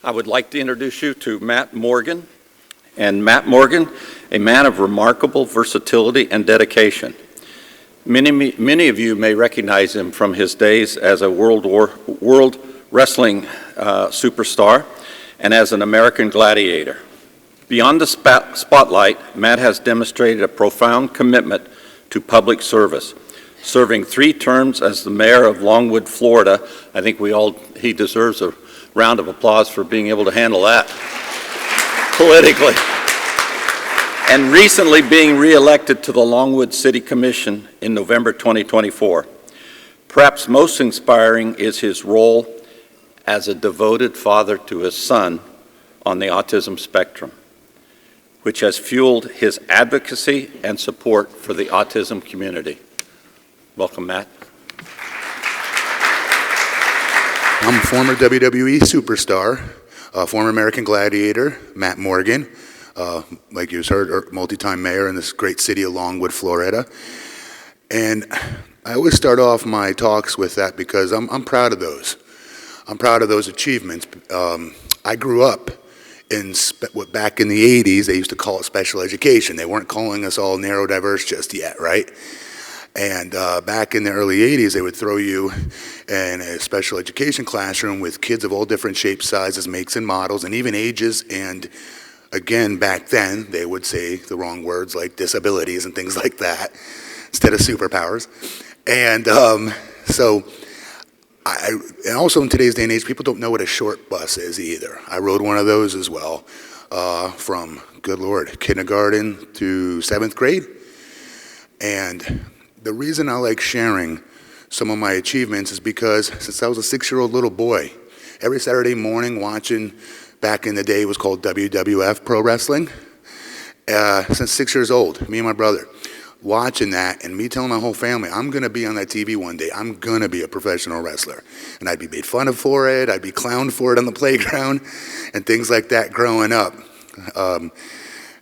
I would like to introduce you to Matt Morgan. And Matt Morgan, a man of remarkable versatility and dedication. Many of you may recognize him from his days as a world wrestling superstar and as an American gladiator. Beyond the spotlight, Matt has demonstrated a profound commitment to public service, serving 3 terms as the Mayor of Longwood, Florida. I think he deserves a round of applause for being able to handle that politically. And recently being re-elected to the Longwood City Commission in November 2024. Perhaps most inspiring is his role as a devoted father to his son on the autism spectrum, which has fueled his advocacy and support for the autism community. Welcome, Matt. I'm a former WWE Superstar, former American Gladiator, Matt Morgan, like you just heard, multi-time mayor in this great city of Longwood, Florida. And I always start off my talks with that because I'm proud of those. I'm proud of those achievements. I grew up in back in the 80s, they used to call it special education. They weren't calling us all neurodiverse just yet, right? And back in the early 80s, they would throw you in a special education classroom with kids of all different shapes, sizes, makes, and models, and even ages. And again, back then, they would say the wrong words like disabilities and things like that instead of superpowers. And and also in today's day and age, people don't know what a short bus is either. I rode one of those as well, from, good Lord, kindergarten to 7th grade. And the reason I like sharing some of my achievements is because since I was a 6-year-old little boy, every Saturday morning watching, back in the day it was called WWF Pro Wrestling, since 6 years old, me and my brother, watching that and me telling my whole family, I'm going to be on that TV one day. I'm going to be a professional wrestler. And I'd be made fun of for it. I'd be clowned for it on the playground and things like that growing up.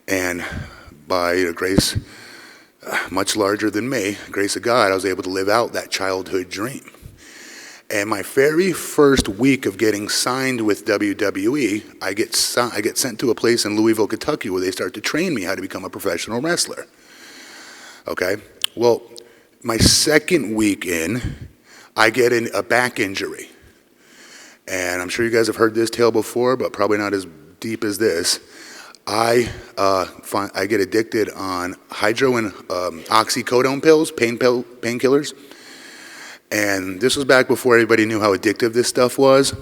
And by grace, much larger than me, grace of God, I was able to live out that childhood dream. And my very first week of getting signed with WWE, I get sent to a place in Louisville, Kentucky where they start to train me how to become a professional wrestler. Okay, well, my second week in, I get a back injury. And I'm sure you guys have heard this tale before, but probably not as deep as this. I get addicted on hydro and oxycodone pills, painkillers. And this was back before everybody knew how addictive this stuff was.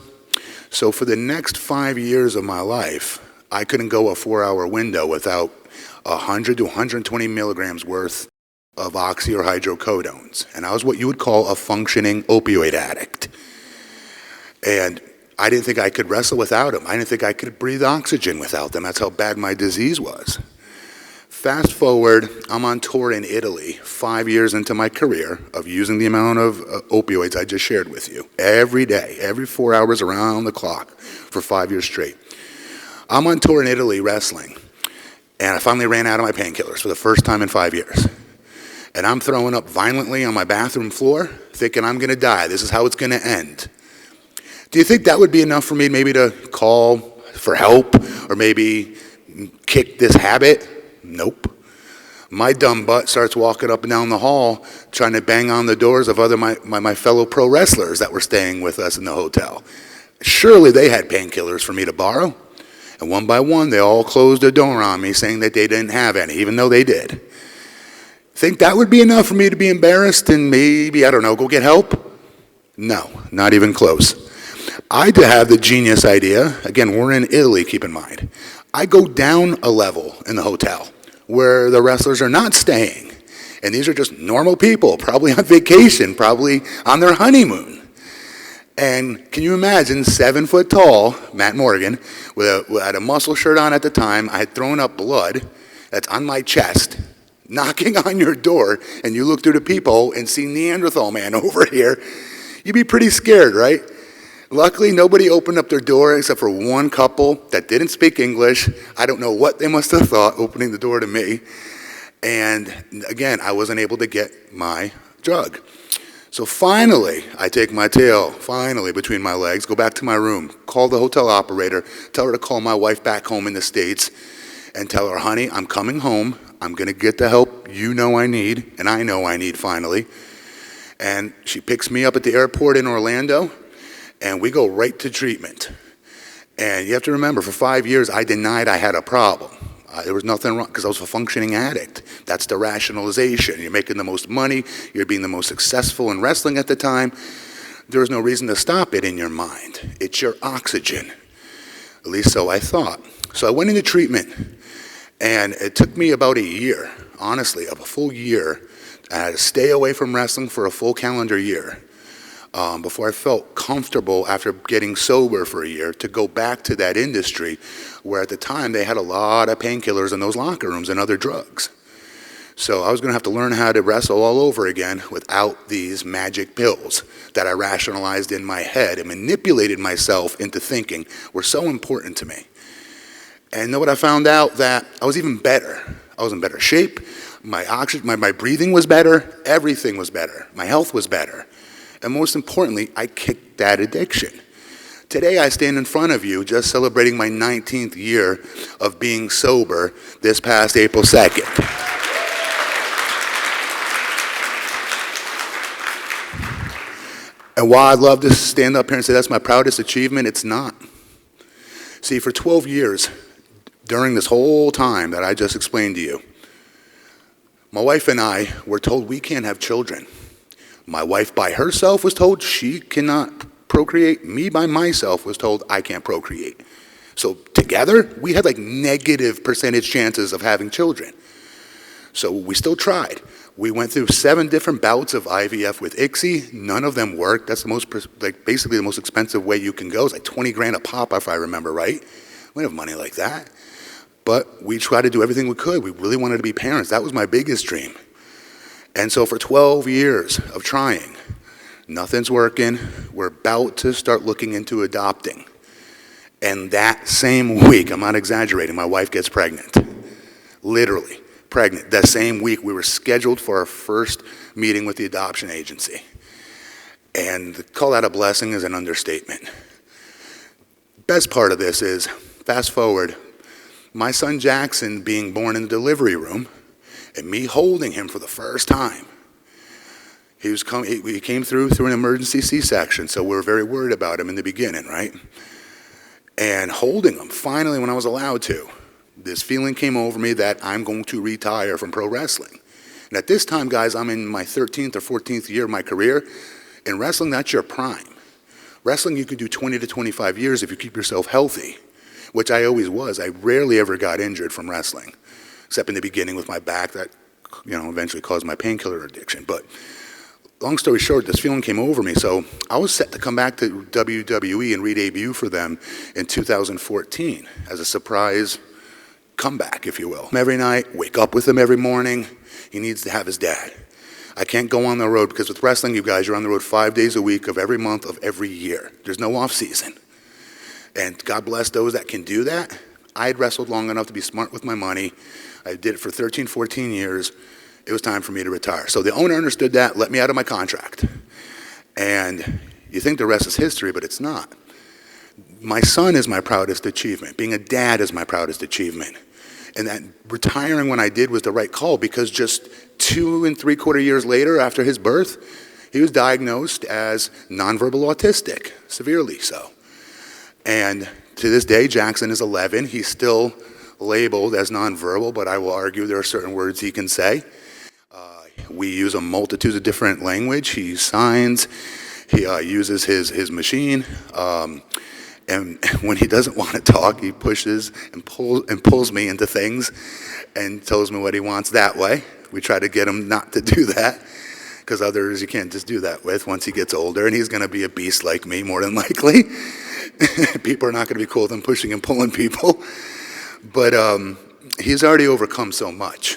So for the next 5 years of my life, I couldn't go a 4-hour window without 100 to 120 milligrams worth of oxy or hydrocodones. And I was what you would call a functioning opioid addict. And I didn't think I could wrestle without them. I didn't think I could breathe oxygen without them. That's how bad my disease was. Fast forward, I'm on tour in Italy 5 years into my career of using the amount of opioids I just shared with you. Every day, every 4 hours around the clock for 5 years straight. I'm on tour in Italy wrestling. And I finally ran out of my painkillers for the first time in 5 years. And I'm throwing up violently on my bathroom floor, thinking I'm going to die. This is how it's going to end. Do you think that would be enough for me maybe to call for help or maybe kick this habit? Nope. My dumb butt starts walking up and down the hall trying to bang on the doors of my fellow pro wrestlers that were staying with us in the hotel. Surely they had painkillers for me to borrow. And one by one, they all closed the door on me saying that they didn't have any, even though they did. Think that would be enough for me to be embarrassed and maybe, I don't know, go get help? No, not even close. I have the genius idea, again, we're in Italy, keep in mind. I go down a level in the hotel where the wrestlers are not staying. And these are just normal people, probably on vacation, probably on their honeymoon. And can you imagine 7 foot tall Matt Morgan had a muscle shirt on at the time. I had thrown up blood that's on my chest, knocking on your door, and you look through the peephole and see Neanderthal man over here. You'd be pretty scared, right? Luckily, nobody opened up their door except for one couple that didn't speak English. I don't know what they must have thought opening the door to me. And again, I wasn't able to get my drug. So finally, I take my tail, between my legs, go back to my room, call the hotel operator, tell her to call my wife back home in the States, and tell her, honey, I'm coming home. I'm going to get the help you know I need, and I know I need finally. And she picks me up at the airport in Orlando, and we go right to treatment. And you have to remember, for 5 years, I denied I had a problem. There was nothing wrong, because I was a functioning addict. That's the rationalization. You're making the most money. You're being the most successful in wrestling at the time. There was no reason to stop it in your mind. It's your oxygen. At least so I thought. So I went into treatment, and it took me about a year, honestly, a full year. I had to stay away from wrestling for a full calendar year before I felt comfortable after getting sober for a year to go back to that industry where at the time they had a lot of painkillers in those locker rooms and other drugs. So I was going to have to learn how to wrestle all over again without these magic pills that I rationalized in my head and manipulated myself into thinking were so important to me. And know what I found out? That I was even better. I was in better shape. My oxygen, my breathing was better. Everything was better. My health was better. And most importantly, I kicked that addiction. Today I stand in front of you just celebrating my 19th year of being sober this past April 2nd. And while I'd love to stand up here and say that's my proudest achievement, it's not. See, for 12 years, during this whole time that I just explained to you, my wife and I were told we can't have children. My wife by herself was told she cannot procreate. Me by myself was told I can't procreate. So together, we had like negative percentage chances of having children. So we still tried. We went through 7 different bouts of IVF with ICSI. None of them worked. That's the most, basically the most expensive way you can go. It's like 20 grand a pop, if I remember right. We don't have money like that. But we tried to do everything we could. We really wanted to be parents. That was my biggest dream. And so for 12 years of trying, nothing's working. We're about to start looking into adopting. And that same week, I'm not exaggerating, my wife gets pregnant. Literally pregnant. That same week, we were scheduled for our first meeting with the adoption agency. And to call that a blessing is an understatement. Best part of this is, fast forward, my son Jackson being born in the delivery room, and me holding him for the first time. He came through an emergency C-section, so we were very worried about him in the beginning, right? And holding him, finally, when I was allowed to, this feeling came over me that I'm going to retire from pro wrestling. And at this time, guys, I'm in my 13th or 14th year of my career. In wrestling, that's your prime. Wrestling, you can do 20 to 25 years if you keep yourself healthy, which I always was. I rarely ever got injured from wrestling, except in the beginning with my back that, eventually caused my painkiller addiction. But long story short, this feeling came over me. So I was set to come back to WWE and re-debut for them in 2014 as a surprise comeback, if you will. Every night, wake up with him every morning. He needs to have his dad. I can't go on the road because with wrestling, you guys, you're on the road 5 days a week of every month of every year. There's no off season. And God bless those that can do that. I had wrestled long enough to be smart with my money. I did it for 13, 14 years. It was time for me to retire. So the owner understood that, let me out of my contract. And you think the rest is history, but it's not. My son is my proudest achievement. Being a dad is my proudest achievement. And that retiring when I did was the right call because just 2 3/4 years later after his birth, he was diagnosed as nonverbal autistic, severely so. And to this day, Jackson is 11. He's still labeled as nonverbal, but I will argue there are certain words he can say. We use a multitude of different language. He signs. He uses his machine. And when he doesn't want to talk, he pushes and pulls me into things and tells me what he wants that way. We try to get him not to do that because others you can't just do that with once he gets older. And he's going to be a beast like me, more than likely. People are not going to be cool with him pushing and pulling people. But he's already overcome so much.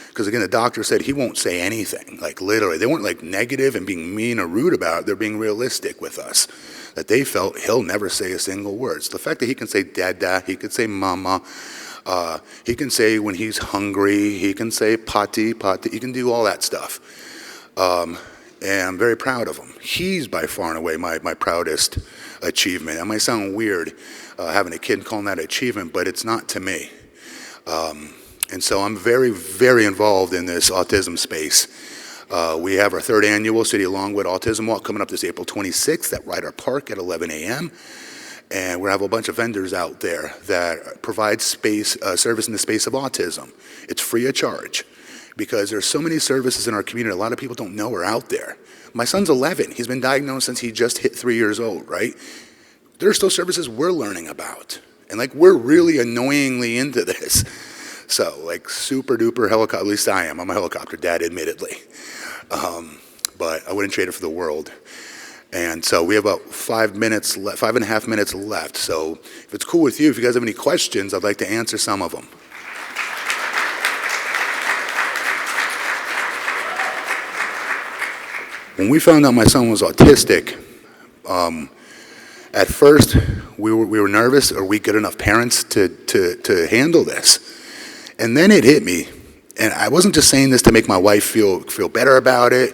Because again, the doctor said he won't say anything. Like literally, they weren't like negative and being mean or rude about it. They're being realistic with us. That they felt he'll never say a single word. So the fact that he can say dada, he could say mama, he can say when he's hungry, he can say pati, he can do all that stuff. And and I'm very proud of him. He's by far and away my proudest achievement. That might sound weird, having a kid calling that an achievement, but it's not to me. And so I'm very, very involved in this autism space. We have our 3rd annual City of Longwood Autism Walk coming up this April 26th at Ryder Park at 11 a.m. And we have a bunch of vendors out there that provide service in the space of autism. It's free of charge because there's so many services in our community a lot of people don't know are out there. My son's 11. He's been diagnosed since he just hit 3 years old, right? There are still services we're learning about. And like, we're really annoyingly into this. So like super duper helicopter, at least I am. I'm a helicopter dad, admittedly. But I wouldn't trade it for the world. And so we have about 5.5 minutes left. So if it's cool with you, if you guys have any questions, I'd like to answer some of them. When we found out my son was autistic, at first we were nervous. Are we good enough parents to handle this? And then it hit me, and I wasn't just saying this to make my wife feel better about it,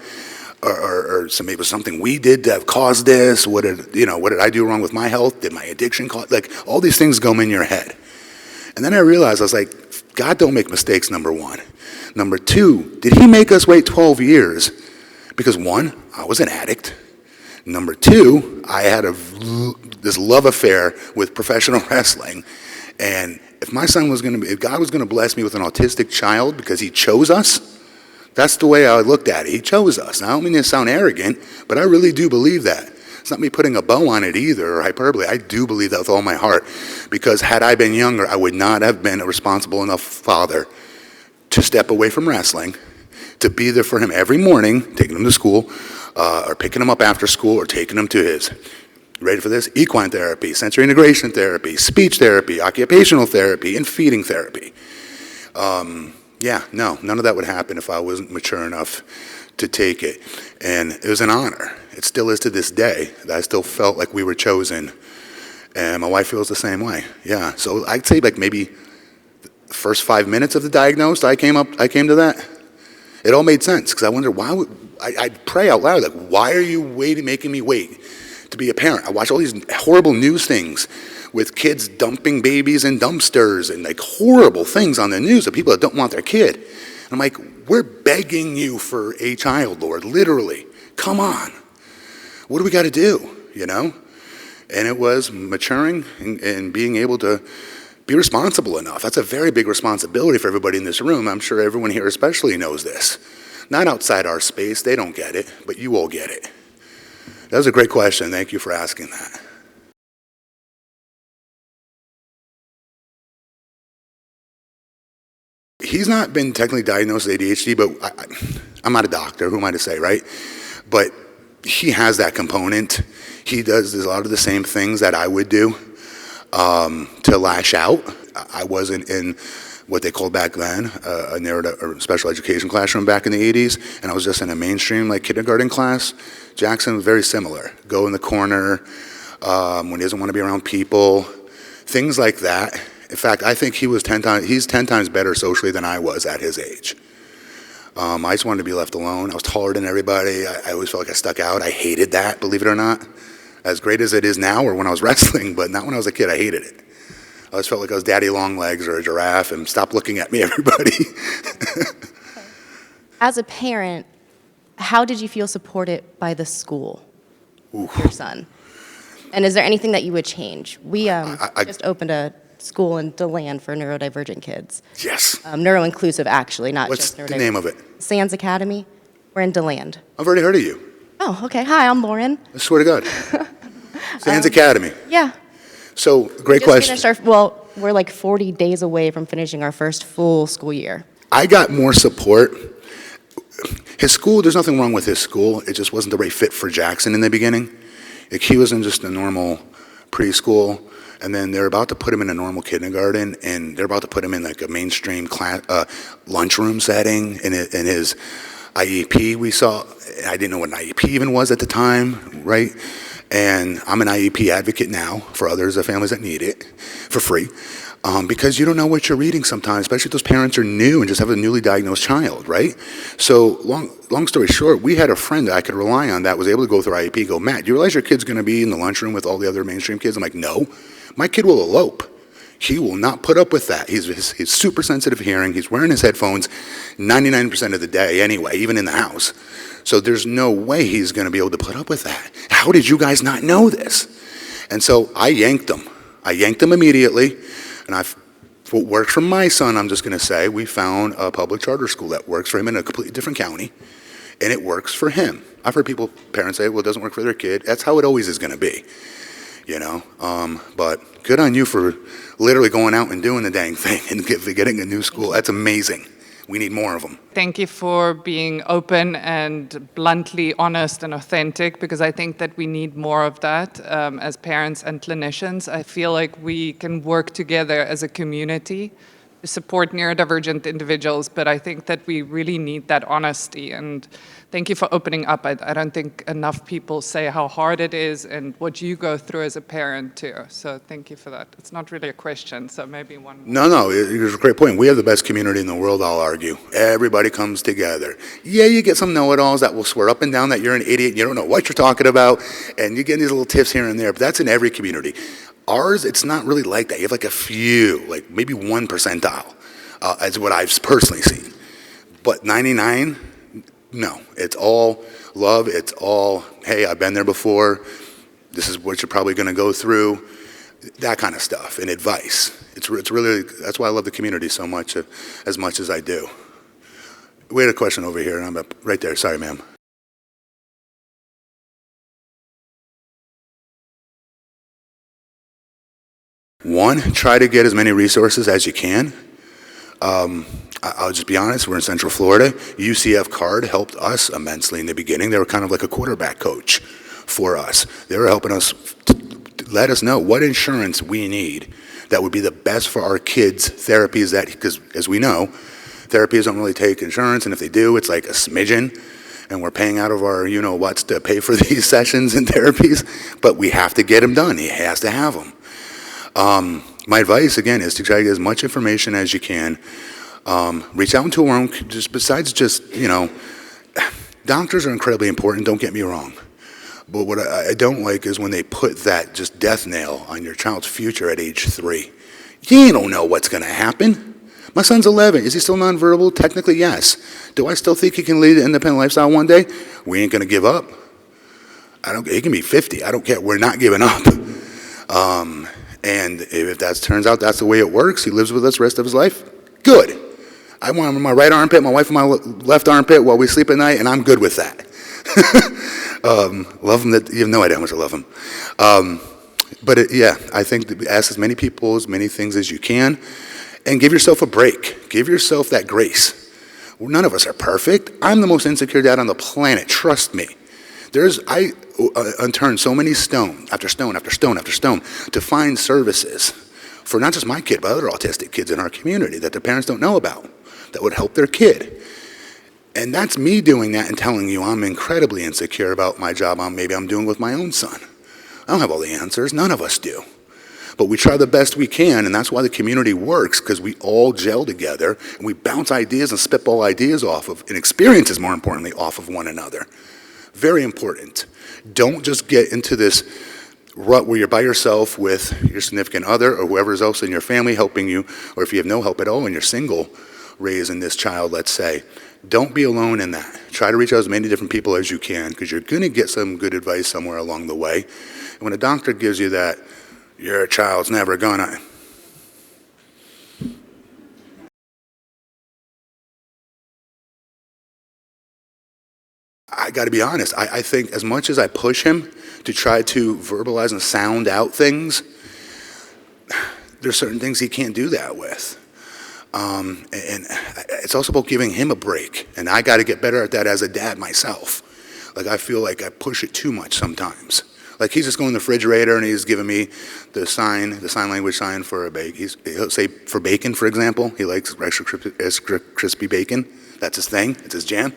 or maybe it was something we did to have caused this. What did I do wrong with my health? Did my addiction cause? Like, all these things go in your head. And then I realized, I was like, God don't make mistakes, number one. Number two, did he make us wait 12 years? Because one, I was an addict. Number two, I had this love affair with professional wrestling. And if God was gonna bless me with an autistic child because he chose us, that's the way I looked at it. He chose us. Now, I don't mean to sound arrogant, but I really do believe that. It's not me putting a bow on it either, or hyperbole. I do believe that with all my heart, because had I been younger, I would not have been a responsible enough father to step away from wrestling, to be there for him every morning, taking him to school, or picking him up after school, or taking him to his, ready for this, equine therapy, sensory integration therapy, speech therapy, occupational therapy, and feeding therapy. None of that would happen if I wasn't mature enough to take it. And it was an honor. It still is to this day that I still felt like we were chosen. And my wife feels the same way. Yeah, so I'd say like maybe the first 5 minutes of the diagnosis, I came to that. It all made sense, because I wondered why I'd pray out loud, like, why are you making me wait to be a parent? I watch all these horrible news things with kids dumping babies in dumpsters and like horrible things on the news of people that don't want their kid. And I'm like, we're begging you for a child, Lord, literally. Come on. What do we got to do, you know? And it was maturing and being able to be responsible enough. That's a very big responsibility for everybody in this room. I'm sure everyone here especially knows this. Not outside our space, they don't get it, but you all get it. That was a great question. Thank you for asking that. He's not been technically diagnosed with ADHD, but I'm not a doctor. Who am I to say, right? But he has that component. He does a lot of the same things that I would do to lash out. I wasn't in what they called back then a special education classroom back in the 80s, and I was just in a mainstream like kindergarten class. Jackson was very similar. Go in the corner when he doesn't want to be around people, things like that. In fact, I think he's 10 times better socially than I was at his age. I just wanted to be left alone. I was taller than everybody. I always felt like I stuck out. I hated that, believe it or not. As great as it is now or when I was wrestling, but not when I was a kid. I hated it. I always felt like I was Daddy Longlegs or a giraffe, and stop looking at me, everybody. As a parent, how did you feel supported by the school, your son? And is there anything that you would change? We just opened a school in DeLand for neurodivergent kids. Yes. Neuro-inclusive, actually, not What's just neurodivergent. the name of it? Sands Academy. We're in DeLand. I've already heard of you. Oh, okay. Hi, I'm Lauren. I swear to God. Sands Academy. Yeah. So, great question. We're like 40 days away from finishing our first full school year. I got more support. His school, there's nothing wrong with his school. It just wasn't the right fit for Jackson in the beginning. Like, he was in just a normal preschool, and then they're about to put him in a normal kindergarten, and they're about to put him in like a mainstream class, lunchroom setting. In his IEP we saw, I didn't know what an IEP even was at the time, right? And I'm an IEP advocate now for others, the families that need it, for free. Because you don't know what you're reading sometimes, especially if those parents are new and just have a newly diagnosed child, right? So long story short, we had a friend that I could rely on that was able to go through IEP, go, Matt, do you realize your kid's gonna be in the lunchroom with all the other mainstream kids? I'm like, no, my kid will elope. He will not put up with that. He's super sensitive hearing. He's wearing his headphones 99% of the day anyway, even in the house. So there's no way he's going to be able to put up with that. How did you guys not know this? And so I yanked them. I yanked them immediately. And what works for my son, I'm just going to say, we found a public charter school that works for him in a completely different county. And it works for him. I've heard parents say, well, it doesn't work for their kid. That's how it always is going to be. You know, but good on you for literally going out and doing the dang thing and getting a new school. That's amazing. We need more of them. Thank you for being open and bluntly honest and authentic, because I think that we need more of that as parents and clinicians. I feel like we can work together as a community to support neurodivergent individuals, but I think that we really need that honesty. And thank you for opening up. I don't think enough people say how hard it is and what you go through as a parent too. So thank you for that. It's not really a question, so maybe one more. No, it's a great point. We have the best community in the world, I'll argue. Everybody comes together. Yeah, you get some know-it-alls that will swear up and down that you're an idiot and you don't know what you're talking about, and you get these little tips here and there, but that's in every community. Ours, it's not really like that. You have like a few, like maybe 1 percentile, as what I've personally seen. But 99, no. It's all love. It's all, hey, I've been there before. This is what you're probably going to go through. That kind of stuff, and advice. It's really, that's why I love the community so much, as much as I do. We had a question over here, and I'm up right there. Sorry, ma'am. One, try to get as many resources as you can. I'll just be honest, we're in Central Florida. UCF Card helped us immensely in the beginning. They were kind of like a quarterback coach for us. They were helping us let us know what insurance we need that would be the best for our kids' therapies, because as we know, therapies don't really take insurance, and if they do, it's like a smidgen, and we're paying out of our you-know-whats to pay for these sessions and therapies, but we have to get them done. He has to have them. My advice, again, is to try to get as much information as you can. Reach out into our own, besides just, doctors are incredibly important, don't get me wrong. But what I don't like is when they put that just death nail on your child's future at age 3. You don't know what's going to happen. My son's 11. Is he still nonverbal? Technically, yes. Do I still think he can lead an independent lifestyle one day? We ain't going to give up. He can be 50. I don't care. We're not giving up. And if that turns out that's the way it works, he lives with us the rest of his life, good. I want him in my right armpit, my wife in my left armpit while we sleep at night, and I'm good with that. Love him, you have no idea how much I love him. Yeah, I think ask as many people, as many things as you can, and give yourself a break. Give yourself that grace. None of us are perfect. I'm the most insecure dad on the planet, trust me. I unturned so many stone after stone after stone after stone to find services for not just my kid, but other autistic kids in our community that their parents don't know about that would help their kid. And that's me doing that and telling you I'm incredibly insecure about my job maybe I'm doing with my own son. I don't have all the answers. None of us do. But we try the best we can, and that's why the community works, because we all gel together, and we bounce ideas and spitball ideas off of, and experiences, more importantly, off of one another. Very important. Don't just get into this rut where you're by yourself with your significant other or whoever else in your family helping you, or if you have no help at all and you're single raising this child, let's say. Don't be alone in that. Try to reach out as many different people as you can, because you're going to get some good advice somewhere along the way. And when a doctor gives you that, your child's never gonna. I got to be honest, I think as much as I push him to try to verbalize and sound out things, there's certain things he can't do that with. And it's also about giving him a break. And I got to get better at that as a dad myself. Like, I feel like I push it too much sometimes. Like, he's just going to the refrigerator and he's giving me the sign language sign for a bacon. He'll say for bacon, for example. He likes extra crispy bacon. That's his thing. It's his jam.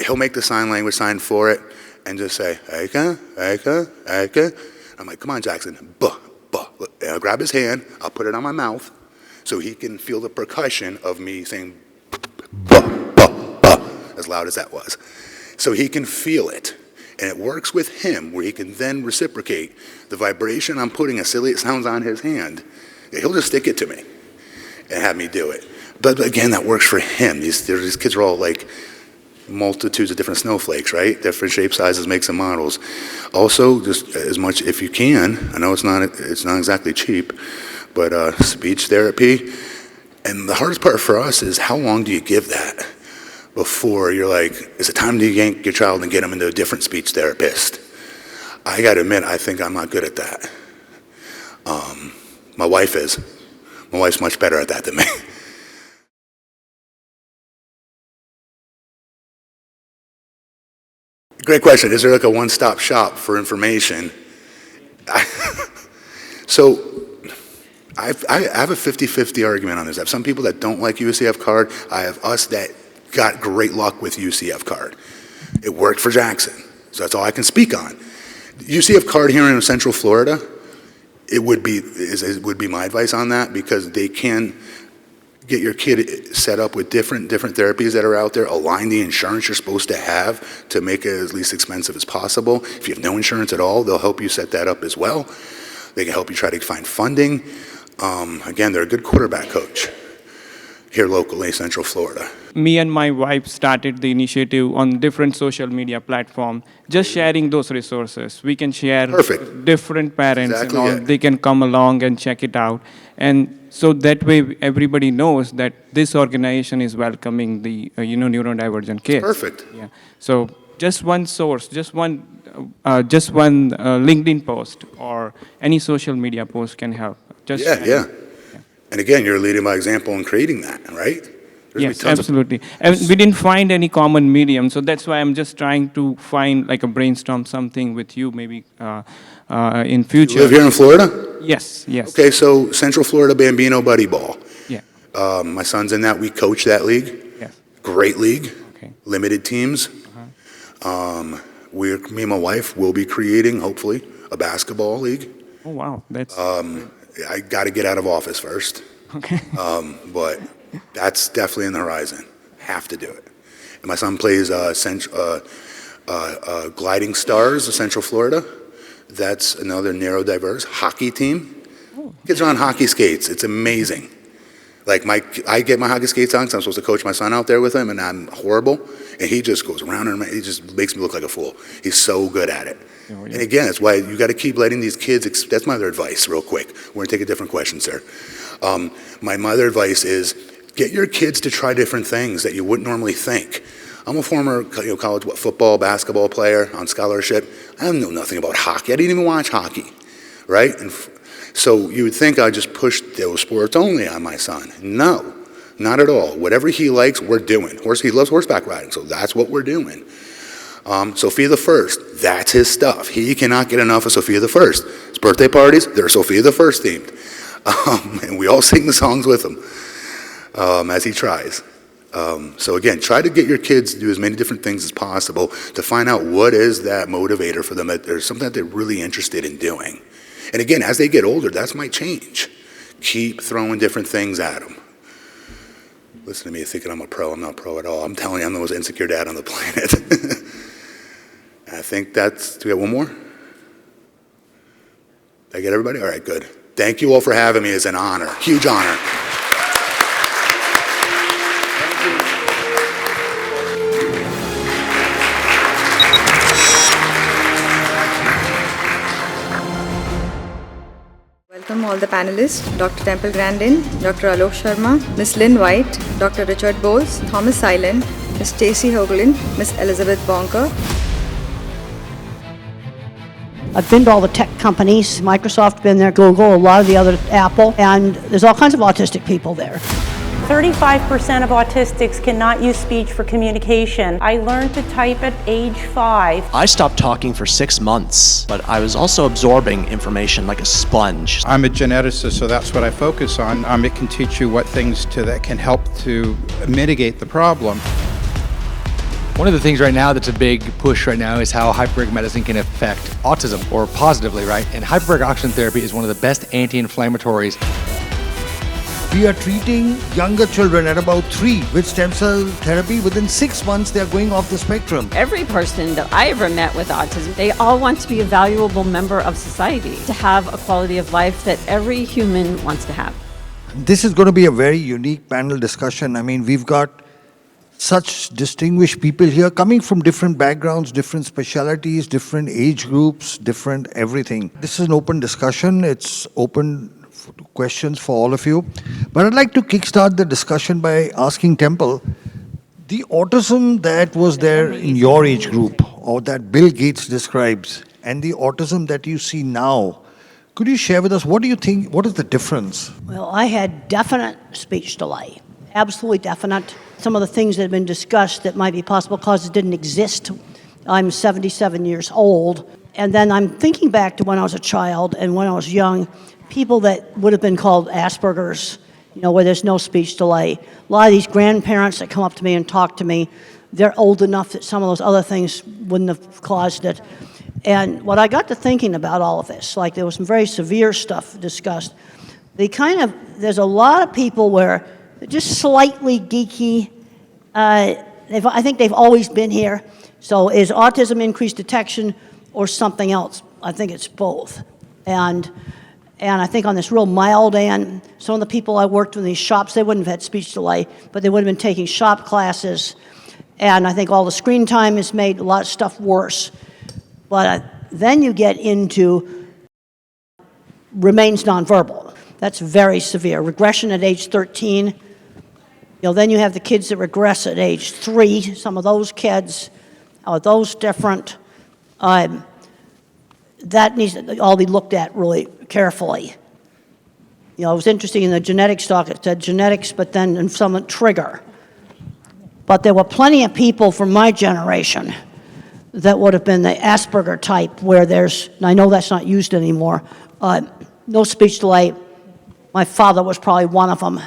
He'll make the sign language sign for it, and just say, Aka, Aka, Aka. I'm like, come on, Jackson, buh, buh. And I'll grab his hand, I'll put it on my mouth so he can feel the percussion of me saying buh, buh, buh, as loud as that was. So he can feel it. And it works with him where he can then reciprocate the vibration I'm putting, as silly it sounds, on his hand. He'll just stick it to me and have me do it. But again, that works for him. These kids are all like multitudes of different snowflakes, right? Different shape, sizes, makes, and models. Also, just as much if you can, I know it's not exactly cheap, but speech therapy. And the hardest part for us is how long do you give that before you're like, is it time to yank your child and get them into a different speech therapist? I got to admit, I think I'm not good at that. My wife is. My wife's much better at that than me. Great question. Is there like a one-stop shop for information? So I have a 50-50 argument on this. I have some people that don't like UCF card. I have us that got great luck with UCF card. It worked for Jackson, so that's all I can speak on. UCF card here in Central Florida, it would be my advice on that, because they can get your kid set up with different therapies that are out there, align the insurance you're supposed to have to make it as least expensive as possible. If you have no insurance at all, they'll help you set that up as well. They can help you try to find funding. Again, they're a good quarterback coach here locally, Central Florida. Me and my wife started the initiative on different social media platforms, just sharing those resources. We can share Perfect. Different parents Exactly and all. it. They can come along and check it out. And so that way everybody knows that this organization is welcoming the neurodivergent kids. Perfect. Yeah. So just one source, just one LinkedIn post or any social media post can help. Just Yeah, sharing. yeah. And again, you're leading by example in creating that, right? There's Yes, tons of- absolutely. And we didn't find any common medium, so that's why I'm just trying to find like a brainstorm something with you maybe in future. You live here in Florida? Yes, yes. Okay, so Central Florida Bambino Buddy Ball. Yeah, My son's in that. We coach that league. yes. Great league. Okay. Limited teams. Me and my wife will be creating, hopefully, a basketball league. Oh, wow, that's I got to get out of office first. okay. But that's definitely in the horizon. Have to do it. And my son plays Gliding Stars of Central Florida. That's another neurodiverse hockey team. Kids are on hockey skates. It's amazing. Like I get my hockey skates on because I'm supposed to coach my son out there with him, and I'm horrible. And he just goes around and he just makes me look like a fool. He's so good at it. Oh, yeah. And again, that's why you got to keep letting these kids. That's my other advice, real quick. We're gonna take a different question, sir. My other advice is get your kids to try different things that you wouldn't normally think. I'm a former college football, basketball player on scholarship. I know nothing about hockey. I didn't even watch hockey, right? And so you would think I'd just push those sports only on my son. No, not at all. Whatever he likes, we're doing. He loves horseback riding, so that's what we're doing. Sophia the First, that's his stuff. He cannot get enough of Sophia the First. His birthday parties, they're Sophia the First themed. And we all sing the songs with him as he tries. So again, try to get your kids to do as many different things as possible to find out what is that motivator for them, that there's something that they're really interested in doing. And again, as they get older, that might change. Keep throwing different things at them. Listen to me thinking I'm a pro. I'm not a pro at all. I'm telling you, I'm the most insecure dad on the planet. I think do we have one more? Did I get everybody? All right, good. Thank you all for having me. It's an honor, huge honor. Welcome all the panelists, Dr. Temple Grandin, Dr. Alok Sharma, Ms. Lynn White, Dr. Richard Bowles, Thomas Silent, Ms. Stacey Hoagland, Ms. Elizabeth Bonker. I've been to all the tech companies, Microsoft, been there, Google, a lot of the other, Apple, and there's all kinds of autistic people there. 35% of autistics cannot use speech for communication. I learned to type at age 5. I stopped talking for 6 months, but I was also absorbing information like a sponge. I'm a geneticist, so that's what I focus on. It can teach you what things that can help to mitigate the problem. One of the things right now that's a big push right now is how hyperbaric medicine can affect autism, or positively, right? And hyperbaric oxygen therapy is one of the best anti-inflammatories. We are treating younger children at about 3 with stem cell therapy. Within 6 months, they are going off the spectrum. Every person that I ever met with autism, they all want to be a valuable member of society, to have a quality of life that every human wants to have. This is going to be a very unique panel discussion. I mean, we've got such distinguished people here coming from different backgrounds, different specialities, different age groups, different everything. This is an open discussion. It's open questions for all of you. But I'd like to kickstart the discussion by asking Temple, the autism that was there in your age group, or that Bill Gates describes, and the autism that you see now, could you share with us, what do you think, what is the difference? Well, I had definite speech delay, absolutely definite. Some of the things that have been discussed that might be possible causes didn't exist. I'm 77 years old, and then I'm thinking back to when I was a child and when I was young, people that would have been called Asperger's, where there's no speech delay. A lot of these grandparents that come up to me and talk to me, they're old enough that some of those other things wouldn't have caused it. And what I got to thinking about all of this, like there was some very severe stuff discussed, there's a lot of people where they're just slightly geeky. I think they've always been here. So is autism increased detection or something else? I think it's both. And I think on this real mild end, some of the people I worked with in these shops, they wouldn't have had speech delay, but they would have been taking shop classes. And I think all the screen time has made a lot of stuff worse. But then you get into remains nonverbal. That's very severe. Regression at age 13. Then you have the kids that regress at age 3. Some of those kids, how are those different? That needs to all be looked at really carefully. It was interesting in the genetics talk, it said genetics, but then in some trigger. But there were plenty of people from my generation that would have been the Asperger type, where there's, and I know that's not used anymore, no speech delay. My father was probably one of them.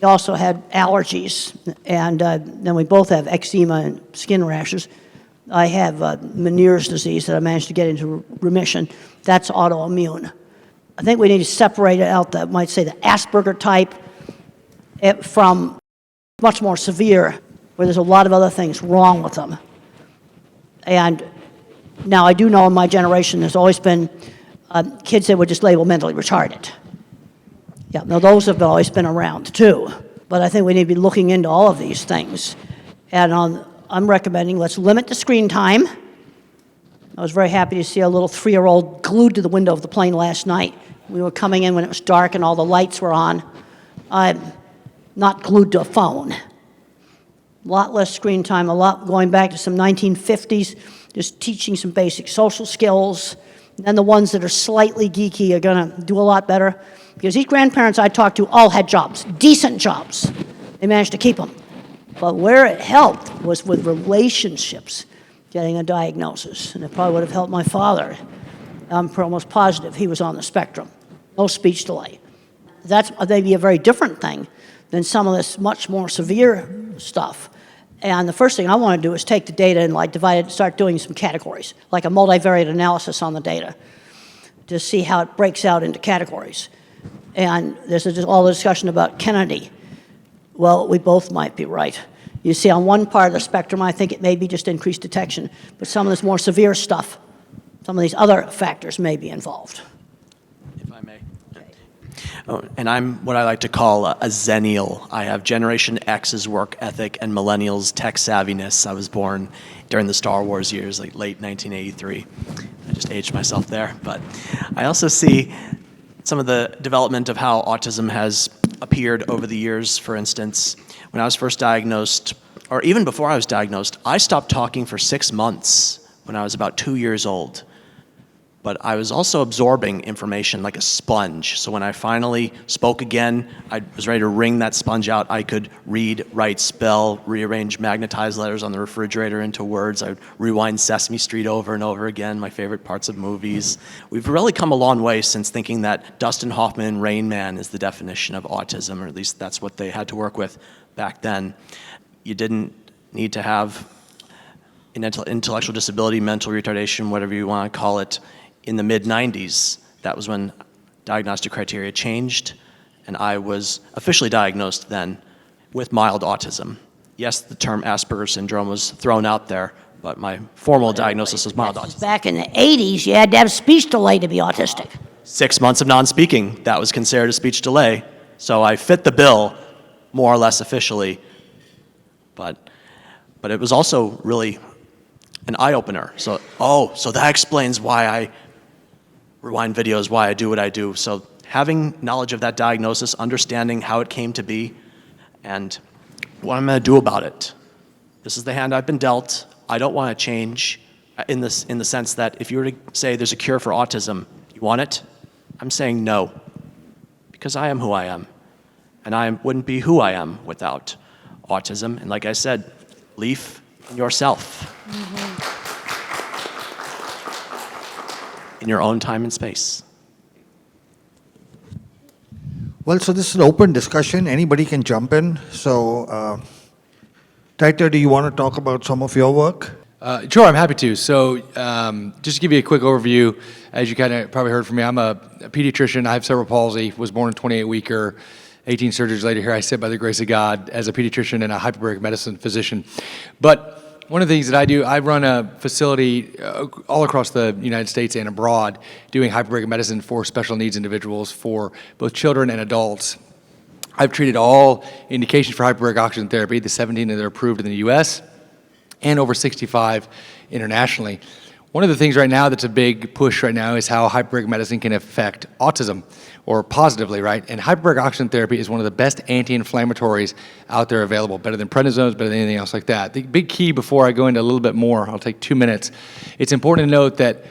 He also had allergies, and then we both have eczema and skin rashes. I have Meniere's disease that I managed to get into remission. That's autoimmune. I think we need to separate it out, might say the Asperger type from much more severe, where there's a lot of other things wrong with them. And now I do know in my generation there's always been kids that were just labeled mentally retarded. Yeah, now those have always been around too. But I think we need to be looking into all of these things. And I'm recommending let's limit the screen time. I was very happy to see a little 3-year-old glued to the window of the plane last night. We were coming in when it was dark and all the lights were on. Not glued to a phone. A lot less screen time, a lot going back to some 1950s, just teaching some basic social skills. And then the ones that are slightly geeky are going to do a lot better. Because these grandparents I talked to all had jobs, decent jobs. They managed to keep them. But where it helped was with relationships, getting a diagnosis. And it probably would have helped my father. I'm almost positive he was on the spectrum. No speech delay. That's maybe a very different thing than some of this much more severe stuff. And the first thing I want to do is take the data and divide it, start doing some categories, like a multivariate analysis on the data, to see how it breaks out into categories. And there's all the discussion about Kennedy. Well, we both might be right. You see, on one part of the spectrum, I think it may be just increased detection, but some of this more severe stuff, some of these other factors may be involved. If I may. Oh, and I'm what I like to call a zennial. I have Generation X's work ethic and millennials' tech savviness. I was born during the Star Wars years, like late 1983. I just aged myself there. But I also see some of the development of how autism has appeared over the years. For instance, when I was first diagnosed, or even before I was diagnosed, I stopped talking for 6 months when I was about 2 years old. But I was also absorbing information like a sponge. So when I finally spoke again, I was ready to wring that sponge out. I could read, write, spell, rearrange magnetized letters on the refrigerator into words. I would rewind Sesame Street over and over again, my favorite parts of movies. We've really come a long way since thinking that Dustin Hoffman and Rain Man is the definition of autism, or at least that's what they had to work with back then. You didn't need to have an intellectual disability, mental retardation, whatever you want to call it, in the mid-90s. That was when diagnostic criteria changed, and I was officially diagnosed then with mild autism. Yes, the term Asperger's syndrome was thrown out there, but my formal diagnosis was mild autism. Back in the 80s, you had to have speech delay to be autistic. 6 months of non-speaking, that was considered a speech delay. So I fit the bill, more or less officially, but it was also really an eye-opener. So that explains why I rewind videos, why I do what I do. So having knowledge of that diagnosis, understanding how it came to be, and what I'm going to do about it. This is the hand I've been dealt. I don't want to change in the sense that if you were to say there's a cure for autism, you want it? I'm saying no, because I am who I am, and I wouldn't be who I am without autism. And like I said, belief in yourself, in your own time and space. Well, so this is an open discussion. Anybody can jump in. So, Taita, do you want to talk about some of your work? Sure, I'm happy to. So just to give you a quick overview, as you kind of probably heard from me, I'm a pediatrician. I have cerebral palsy, was born in 28-weeker, 18 surgeries later. Here I sit by the grace of God as a pediatrician and a hyperbaric medicine physician. But one of the things that I do, I run a facility all across the United States and abroad doing hyperbaric medicine for special needs individuals, for both children and adults. I've treated all indications for hyperbaric oxygen therapy, the 17 that are approved in the US, and over 65 internationally. One of the things right now that's a big push right now is how hyperbaric medicine can affect autism, or positively, right? And hyperbaric oxygen therapy is one of the best anti-inflammatories out there available, better than prednisones, better than anything else like that. The big key before I go into a little bit more, I'll take 2 minutes, it's important to note that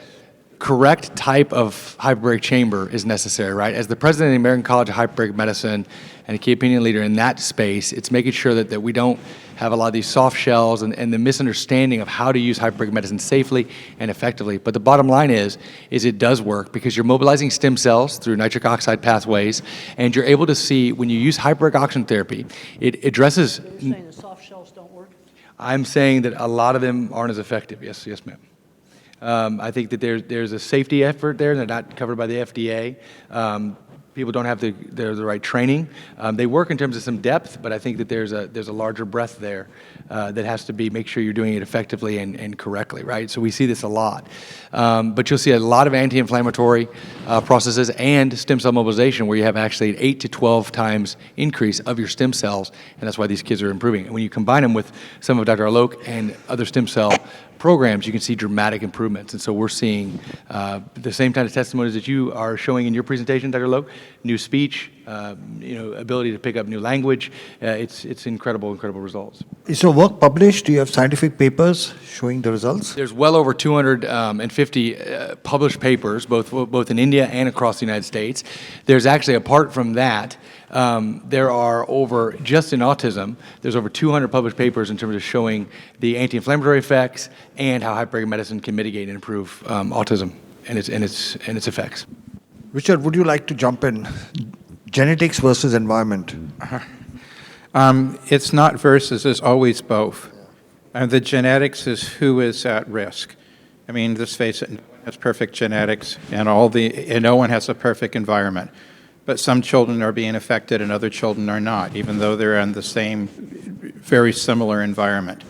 correct type of hyperbaric chamber is necessary, right? As the president of the American College of Hyperbaric Medicine and a key opinion leader in that space, it's making sure that we don't have a lot of these soft shells and the misunderstanding of how to use hyperbaric medicine safely and effectively. But the bottom line is it does work because you're mobilizing stem cells through nitric oxide pathways, and you're able to see when you use hyperbaric oxygen therapy, it addresses... You're saying the soft shells don't work? I'm saying that a lot of them aren't as effective. Yes, ma'am. I think that there's a safety effort there. They're not covered by the FDA. People don't have the right training. They work in terms of some depth, but I think that there's a larger breadth there that has to be, make sure you're doing it effectively and correctly, right? So we see this a lot. But you'll see a lot of anti-inflammatory processes and stem cell mobilization where you have actually an 8 to 12 times increase of your stem cells, and that's why these kids are improving. And when you combine them with some of Dr. Alok and other stem cell programs, you can see dramatic improvements. And so we're seeing the same kind of testimonies that you are showing in your presentation, Dr. Loke, new speech, ability to pick up new language. It's incredible results. Is your work published? Do you have scientific papers showing the results? There's well over 250 published papers, both in India and across the United States. There's actually, apart from that, there are over, just in autism, there's over 200 published papers in terms of showing the anti-inflammatory effects and how hyperbaric medicine can mitigate and improve autism and its effects. Richard, would you like to jump in? Genetics versus environment. It's not versus, it's always both. The genetics is who is at risk. I mean, let's face it, no one has perfect genetics, and no one has a perfect environment. But some children are being affected and other children are not, even though they're in the same, very similar environment.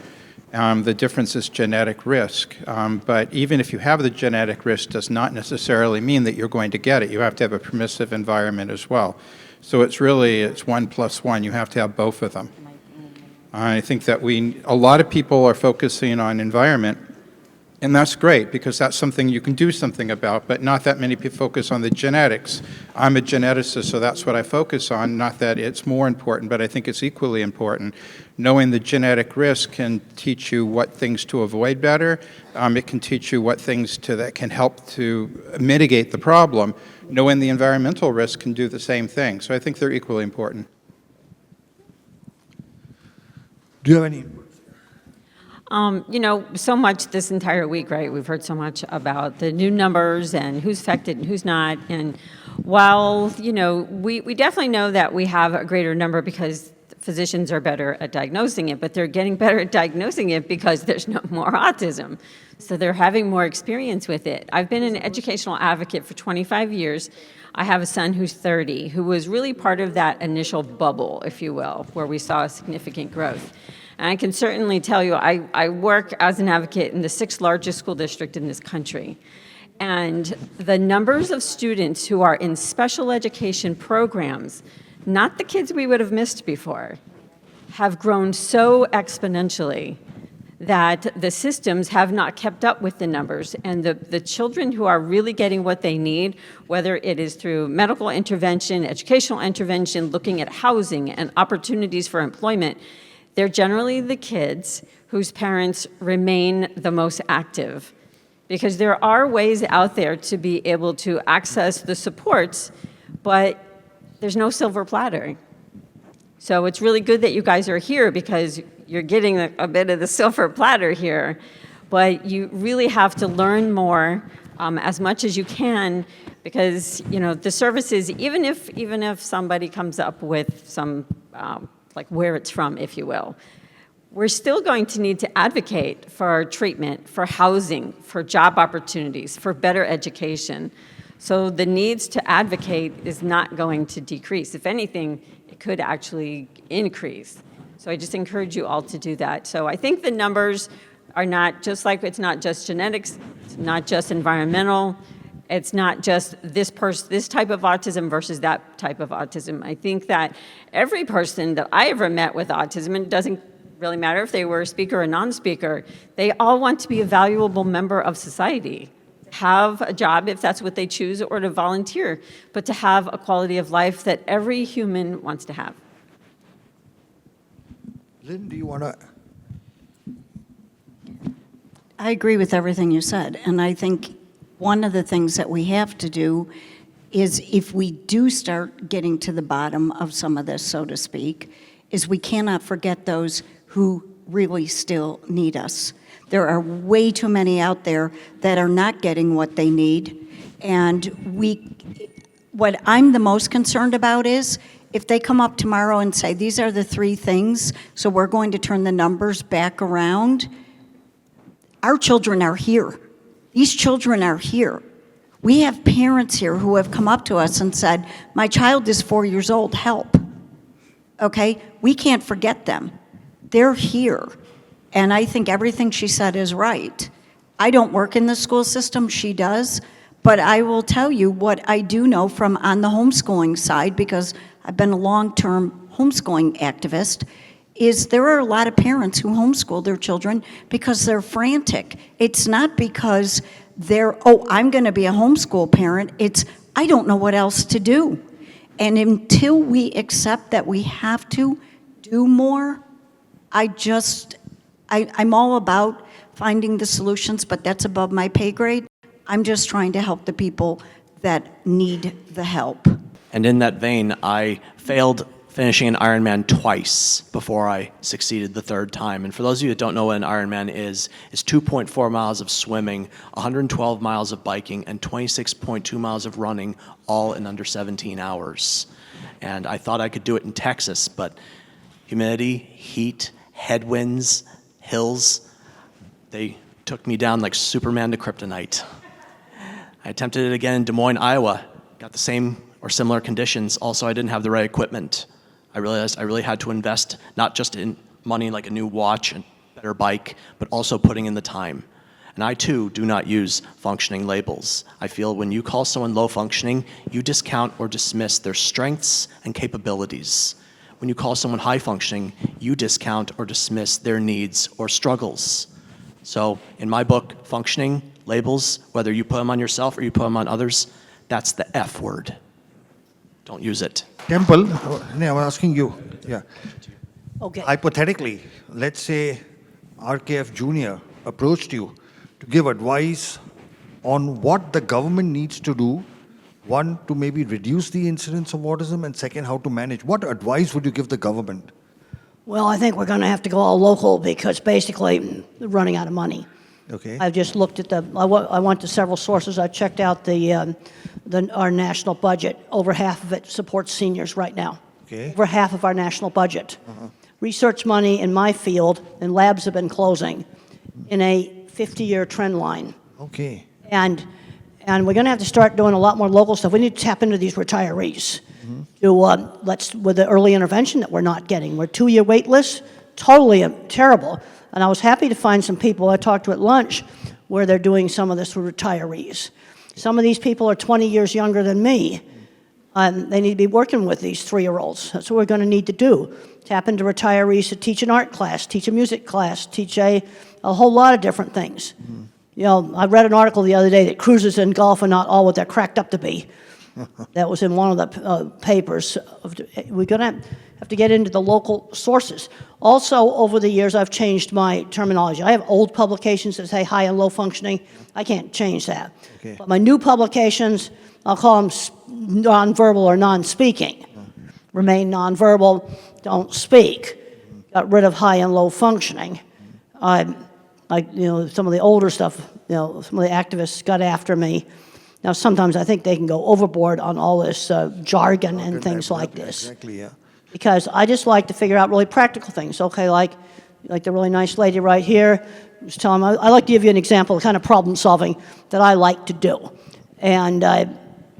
The difference is genetic risk. But even if you have the genetic risk, does not necessarily mean that you're going to get it. You have to have a permissive environment as well. So it's 1 + 1. You have to have both of them. I think that a lot of people are focusing on environment, and that's great because that's something you can do something about, but not that many people focus on the genetics. I'm a geneticist, so that's what I focus on, not that it's more important, but I think it's equally important. Knowing the genetic risk can teach you what things to avoid better. It can teach you what things that can help to mitigate the problem. Knowing the environmental risk can do the same thing. So I think they're equally important. Do you have any? So much this entire week, right? We've heard so much about the new numbers and who's affected and who's not. And while, we definitely know that we have a greater number because physicians are better at diagnosing it, but they're getting better at diagnosing it because there's no more autism. So they're having more experience with it. I've been an educational advocate for 25 years. I have a son who's 30, who was really part of that initial bubble, if you will, where we saw significant growth. And I can certainly tell you, I work as an advocate in the 6th largest school district in this country. And the numbers of students who are in special education programs, not the kids we would have missed before, have grown so exponentially that the systems have not kept up with the numbers. And the children who are really getting what they need, whether it is through medical intervention, educational intervention, looking at housing and opportunities for employment, they're generally the kids whose parents remain the most active. Because there are ways out there to be able to access the supports, but there's no silver platter. So it's really good that you guys are here because you're getting a bit of the silver platter here, but you really have to learn more as much as you can because, you know, the services, even if somebody comes up with some, like where it's from, if you will, we're still going to need to advocate for treatment, for housing, for job opportunities, for better education. So the needs to advocate is not going to decrease. If anything, it could actually increase. So I just encourage you all to do that. So I think the numbers are not just like, it's not just genetics, it's not just environmental, it's not just this type of autism versus that type of autism. I think that every person that I ever met with autism, and it doesn't really matter if they were a speaker or non-speaker, they all want to be a valuable member of society. Have a job if that's what they choose, or to volunteer, but to have a quality of life that every human wants to have. Lynn, do you want to? I agree with everything you said, and I think one of the things that we have to do is, if we do start getting to the bottom of some of this, so to speak, is we cannot forget those who really still need us. There are way too many out there that are not getting what they need, and what I'm the most concerned about is if they come up tomorrow and say, these are the 3 things, so we're going to turn the numbers back around. Our children are here. These children are here. We have parents here who have come up to us and said, my child is 4 years old, help. Okay? We can't forget them. They're here. And I think everything she said is right. I don't work in the school system, she does, but I will tell you what I do know from on the homeschooling side, because I've been a long-term homeschooling activist, is there are a lot of parents who homeschool their children because they're frantic. It's not because they're, oh, I'm going to be a homeschool parent. It's, I don't know what else to do. And until we accept that we have to do more, I'm all about finding the solutions, but that's above my pay grade. I'm just trying to help the people that need the help. And in that vein, I failed finishing an Ironman twice before I succeeded the 3rd time. And for those of you that don't know what an Ironman is, it's 2.4 miles of swimming, 112 miles of biking, and 26.2 miles of running, all in under 17 hours. And I thought I could do it in Texas, but humidity, heat, headwinds, hills, they took me down like Superman to kryptonite. I attempted it again in Des Moines, Iowa. Got the same or similar conditions. Also, I didn't have the right equipment. I realized I really had to invest not just in money like a new watch and better bike, but also putting in the time. And I too do not use functioning labels. I feel when you call someone low functioning, you discount or dismiss their strengths and capabilities. When you call someone high functioning, you discount or dismiss their needs or struggles. So in my book, functioning labels, whether you put them on yourself or you put them on others, that's the F word. Don't use it. Temple, I'm asking you. Yeah. Okay. Hypothetically, let's say RKF Jr. approached you to give advice on what the government needs to do. One, to maybe reduce the incidence of autism, and second, how to manage. What advice would you give the government? Well, I think we're going to have to go all local because basically they're running out of money. Okay. I've just looked at I went to several sources. I checked out our national budget. Over half of it supports seniors right now. Okay. over half of our national budget. Research money in my field and labs have been closing in a 50-year trend line. Okay. And we're going to have to start doing a lot more local stuff. We need to tap into these retirees to with the early intervention that we're not getting. We're 2-year wait lists, totally terrible. And I was happy to find some people I talked to at lunch where they're doing some of this for retirees. Some of these people are 20 years younger than me. They need to be working with these 3-year-olds. That's what we're going to need to do. Tap into retirees to teach an art class, teach a music class, teach a whole lot of different things. You know, I read an article the other day that cruises in golf are not all what they're cracked up to be. That was in one of the papers. We're going to have to get into the local sources. Also, over the years, I've changed my terminology. I have old publications that say high and low functioning. I can't change that. Okay. But my new publications, I'll call them nonverbal or non-speaking. Remain nonverbal, don't speak. Got rid of high and low functioning. Like, you know, some of the older stuff, you know, some of the activists got after me. Now, sometimes I think they can go overboard on all this jargon and things like this. Exactly, yeah. Because I just like to figure out really practical things. Okay, like the really nice lady right here was telling me, I like to give you an example of the kind of problem solving that I like to do. And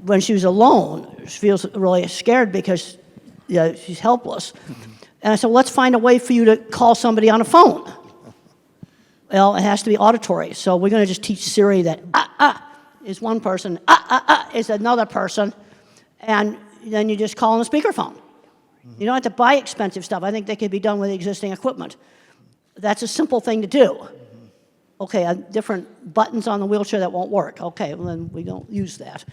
when she was alone, she feels really scared because she's helpless. And I said, well, let's find a way for you to call somebody on a phone. Well, it has to be auditory. So we're going to just teach Siri that is one person, is another person, and then you just call on the speakerphone. You don't have to buy expensive stuff. I think they can be done with existing equipment. That's a simple thing to do. Okay, different buttons on the wheelchair that won't work. Okay, well then we don't use that.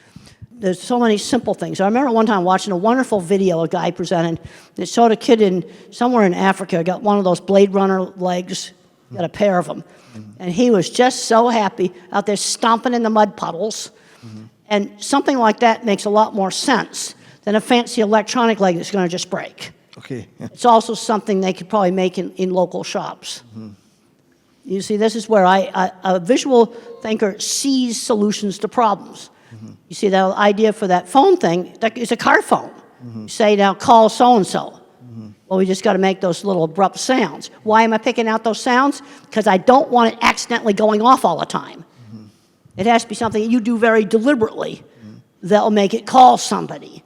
There's so many simple things. I remember one time watching a wonderful video a guy presented that showed a kid somewhere in Africa got one of those Blade Runner legs, got a pair of them. And he was just so happy out there stomping in the mud puddles. And something like that makes a lot more sense than a fancy electronic leg that's going to just break. Okay. It's also something they could probably make in local shops. You see, this is where a visual thinker sees solutions to problems. You see, the idea for that phone thing, it's a car phone. You say, now call so-and-so. Well, we just got to make those little abrupt sounds. Why am I picking out those sounds? Because I don't want it accidentally going off all the time. It has to be something that you do very deliberately that'll make it call somebody.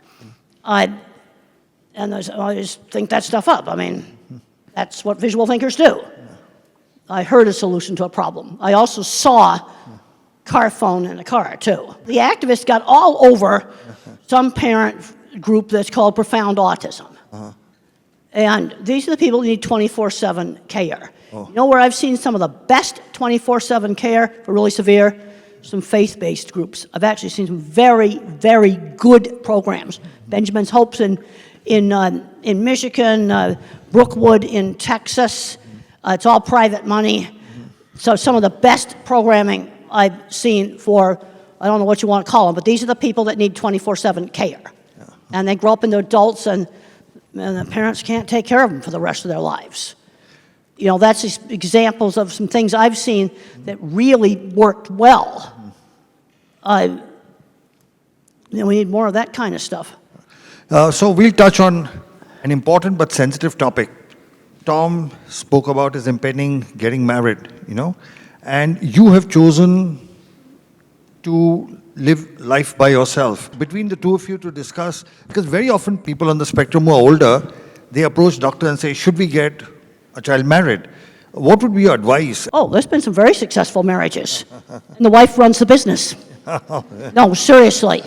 And I just think that stuff up. I mean, that's what visual thinkers do. I heard a solution to a problem. I also saw car phone in a car, too. The activists got all over some parent group that's called Profound Autism. And these are the people who need 24/7 care. You know where I've seen some of the best 24/7 care for really severe? Some faith-based groups. I've actually seen some very, very good programs. Benjamin's Hopes in Michigan, Brookwood in Texas. It's all private money. So some of the best programming I've seen for, I don't know what you want to call them, but these are the people that need 24/7 care. And they grow up into adults and the parents can't take care of them for the rest of their lives. You know, that's just examples of some things I've seen that really worked well. We need more of that kind of stuff. So we'll touch on an important but sensitive topic. Tom spoke about his impending getting married, you know, and you have chosen to live life by yourself. Between the two of you to discuss, because very often people on the spectrum who are older, they approach doctor and say, should we get a child married? What would be your advice? Oh, there's been some very successful marriages. And the wife runs the business. No, seriously.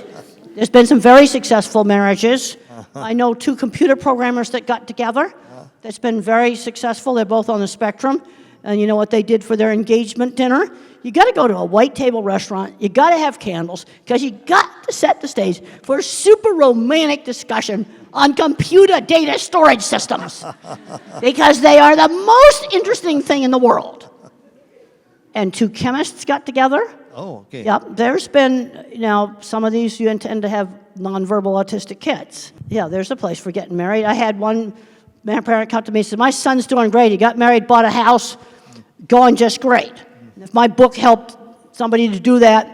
There's been some very successful marriages. I know 2 computer programmers that got together. That's been very successful. They're both on the spectrum. And you know what they did for their engagement dinner? You got to go to a white table restaurant. You got to have candles because you got to set the stage for a super romantic discussion on computer data storage systems because they are the most interesting thing in the world. And 2 chemists got together. Oh, okay. Yep. There's been, you know, some of these you intend to have nonverbal autistic kids. Yeah, there's a place for getting married. I had one parent come to me and said, my son's doing great. He got married, bought a house, going just great. And if my book helped somebody to do that,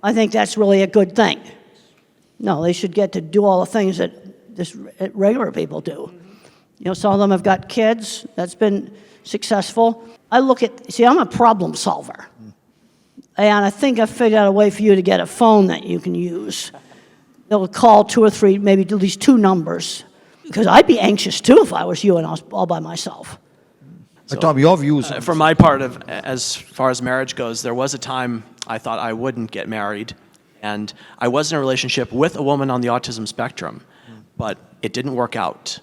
I think that's really a good thing. No, they should get to do all the things that just regular people do. You know, some of them have got kids. That's been successful. I'm a problem solver. And I think I figured out a way for you to get a phone that you can use. They'll call 2 or 3, maybe at least 2 numbers. Because I'd be anxious too if I was you and I was all by myself. So, Tom, your views. For my part, as far as marriage goes, there was a time I thought I wouldn't get married. And I was in a relationship with a woman on the autism spectrum, but it didn't work out.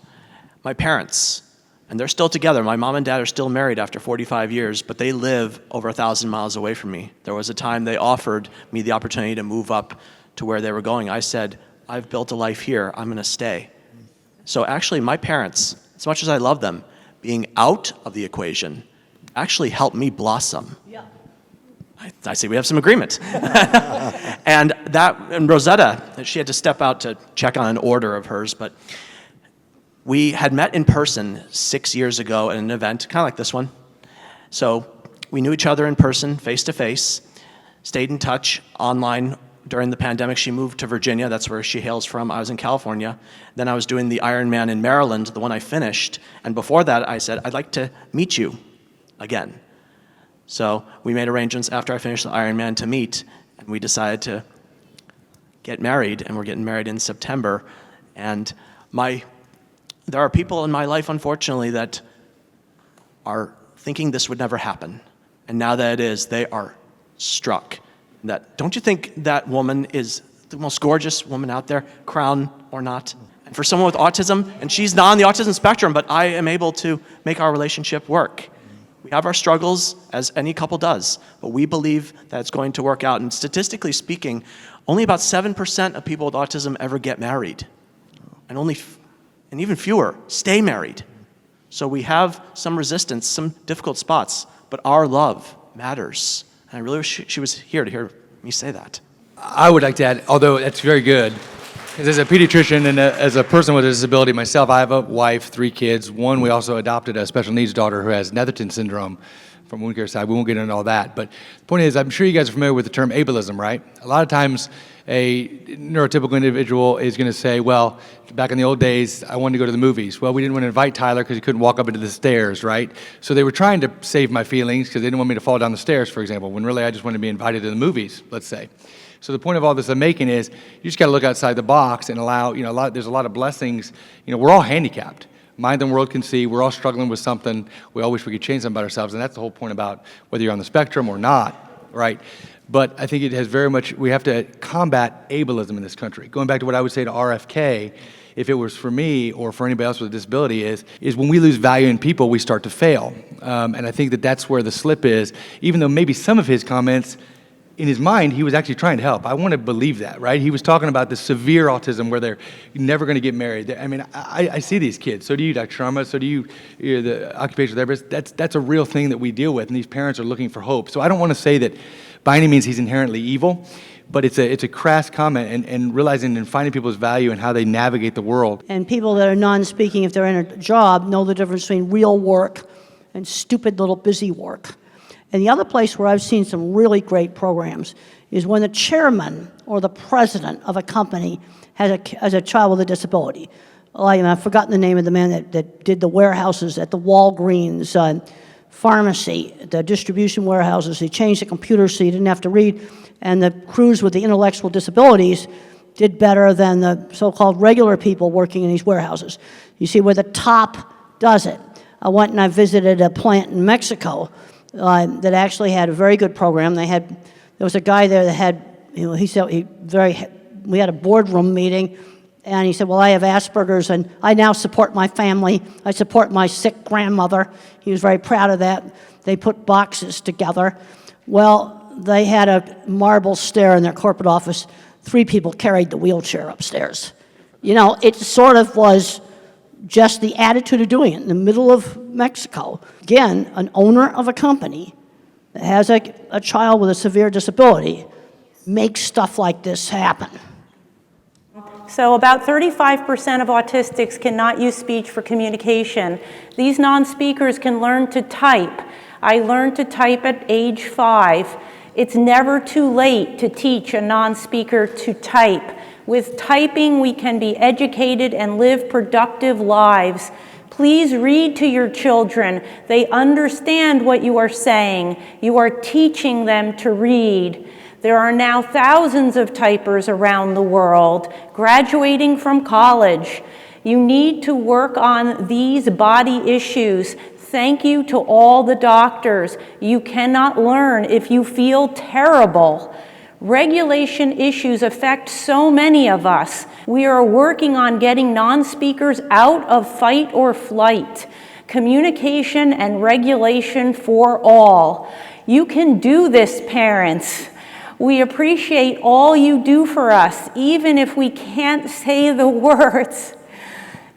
My parents, and they're still together. My mom and dad are still married after 45 years, but they live over 1,000 miles away from me. There was a time they offered me the opportunity to move up to where they were going. I said, I've built a life here. I'm going to stay. So actually, my parents, as much as I love them, being out of the equation actually helped me blossom. Yeah. I see we have some agreement. And Rosetta, she had to step out to check on an order of hers, but we had met in person 6 years ago at an event, kind of like this one. So we knew each other in person, face to face, stayed in touch online. During the pandemic, she moved to Virginia. That's where she hails from. I was in California. Then I was doing the Ironman in Maryland, the one I finished. And before that, I said, I'd like to meet you again. So we made arrangements after I finished the Ironman to meet, and we decided to get married, and we're getting married in September. And there are people in my life, unfortunately, that are thinking this would never happen. And now that it is, they are struck. Don't you think that woman is the most gorgeous woman out there, crown or not? And for someone with autism, and she's not on the autism spectrum, but I am able to make our relationship work. We have our struggles, as any couple does, but we believe that it's going to work out. And statistically speaking, only about 7% of people with autism ever get married. And even fewer stay married. So we have some resistance, some difficult spots, but our love matters. And I really wish she was here to hear me say that. I would like to add, although that's very good, because as a pediatrician and as a person with a disability myself, I have a wife, 3 kids. One, we also adopted a special needs daughter who has Netherton syndrome from wound care side. We won't get into all that. But the point is, I'm sure you guys are familiar with the term ableism, right? A lot of times a neurotypical individual is going to say, well, back in the old days, I wanted to go to the movies. Well, we didn't want to invite Tyler because he couldn't walk up into the stairs, right? So they were trying to save my feelings because they didn't want me to fall down the stairs, for example, when really I just wanted to be invited to the movies, let's say. So the point of all this I'm making is you just got to look outside the box and allow, there's a lot of blessings. We're all handicapped. Mind and world can see. We're all struggling with something. We all wish we could change something about ourselves, and that's the whole point about whether you're on the spectrum or not, right? But I think it has very much, we have to combat ableism in this country. Going back to what I would say to RFK, if it was for me or for anybody else with a disability, is when we lose value in people, we start to fail. And I think that's where the slip is, even though maybe some of his comments, in his mind, he was actually trying to help. I want to believe that, right? He was talking about the severe autism where they're never going to get married. I mean, I see these kids. So do you, Dr. Sharma. So do you, the occupational therapist. That's a real thing that we deal with, and these parents are looking for hope. So I don't want to say that by any means he's inherently evil, but it's a crass comment, and realizing and finding people's value and how they navigate the world. And people that are non-speaking, if they're in a job, know the difference between real work and stupid little busy work. And the other place where I've seen some really great programs is when the chairman or the president of a company has a child with a disability. I've forgotten the name of the man that did the warehouses at the Walgreens pharmacy, the distribution warehouses. He changed the computer so you didn't have to read. And the crews with the intellectual disabilities did better than the so-called regular people working in these warehouses. You see where the top does it. I went and I visited a plant in Mexico that actually had a very good program. There was a guy there that had, he said we had a boardroom meeting, and he said, well, I have Asperger's, and I now support my family. I support my sick grandmother. He was very proud of that. They put boxes together. Well, they had a marble stair in their corporate office. 3 people carried the wheelchair upstairs. It sort of was just the attitude of doing it in the middle of Mexico. Again, an owner of a company that has a child with a severe disability makes stuff like this happen. So about 35% of autistics cannot use speech for communication. These non-speakers can learn to type. I learned to type at age 5. It's never too late to teach a non-speaker to type. With typing, we can be educated and live productive lives. Please read to your children. They understand what you are saying. You are teaching them to read. There are now thousands of typers around the world, graduating from college. You need to work on these body issues. Thank you to all the doctors. You cannot learn if you feel terrible. Regulation issues affect so many of us. We are working on getting non-speakers out of fight or flight. Communication and regulation for all. You can do this, parents. We appreciate all you do for us, even if we can't say the words.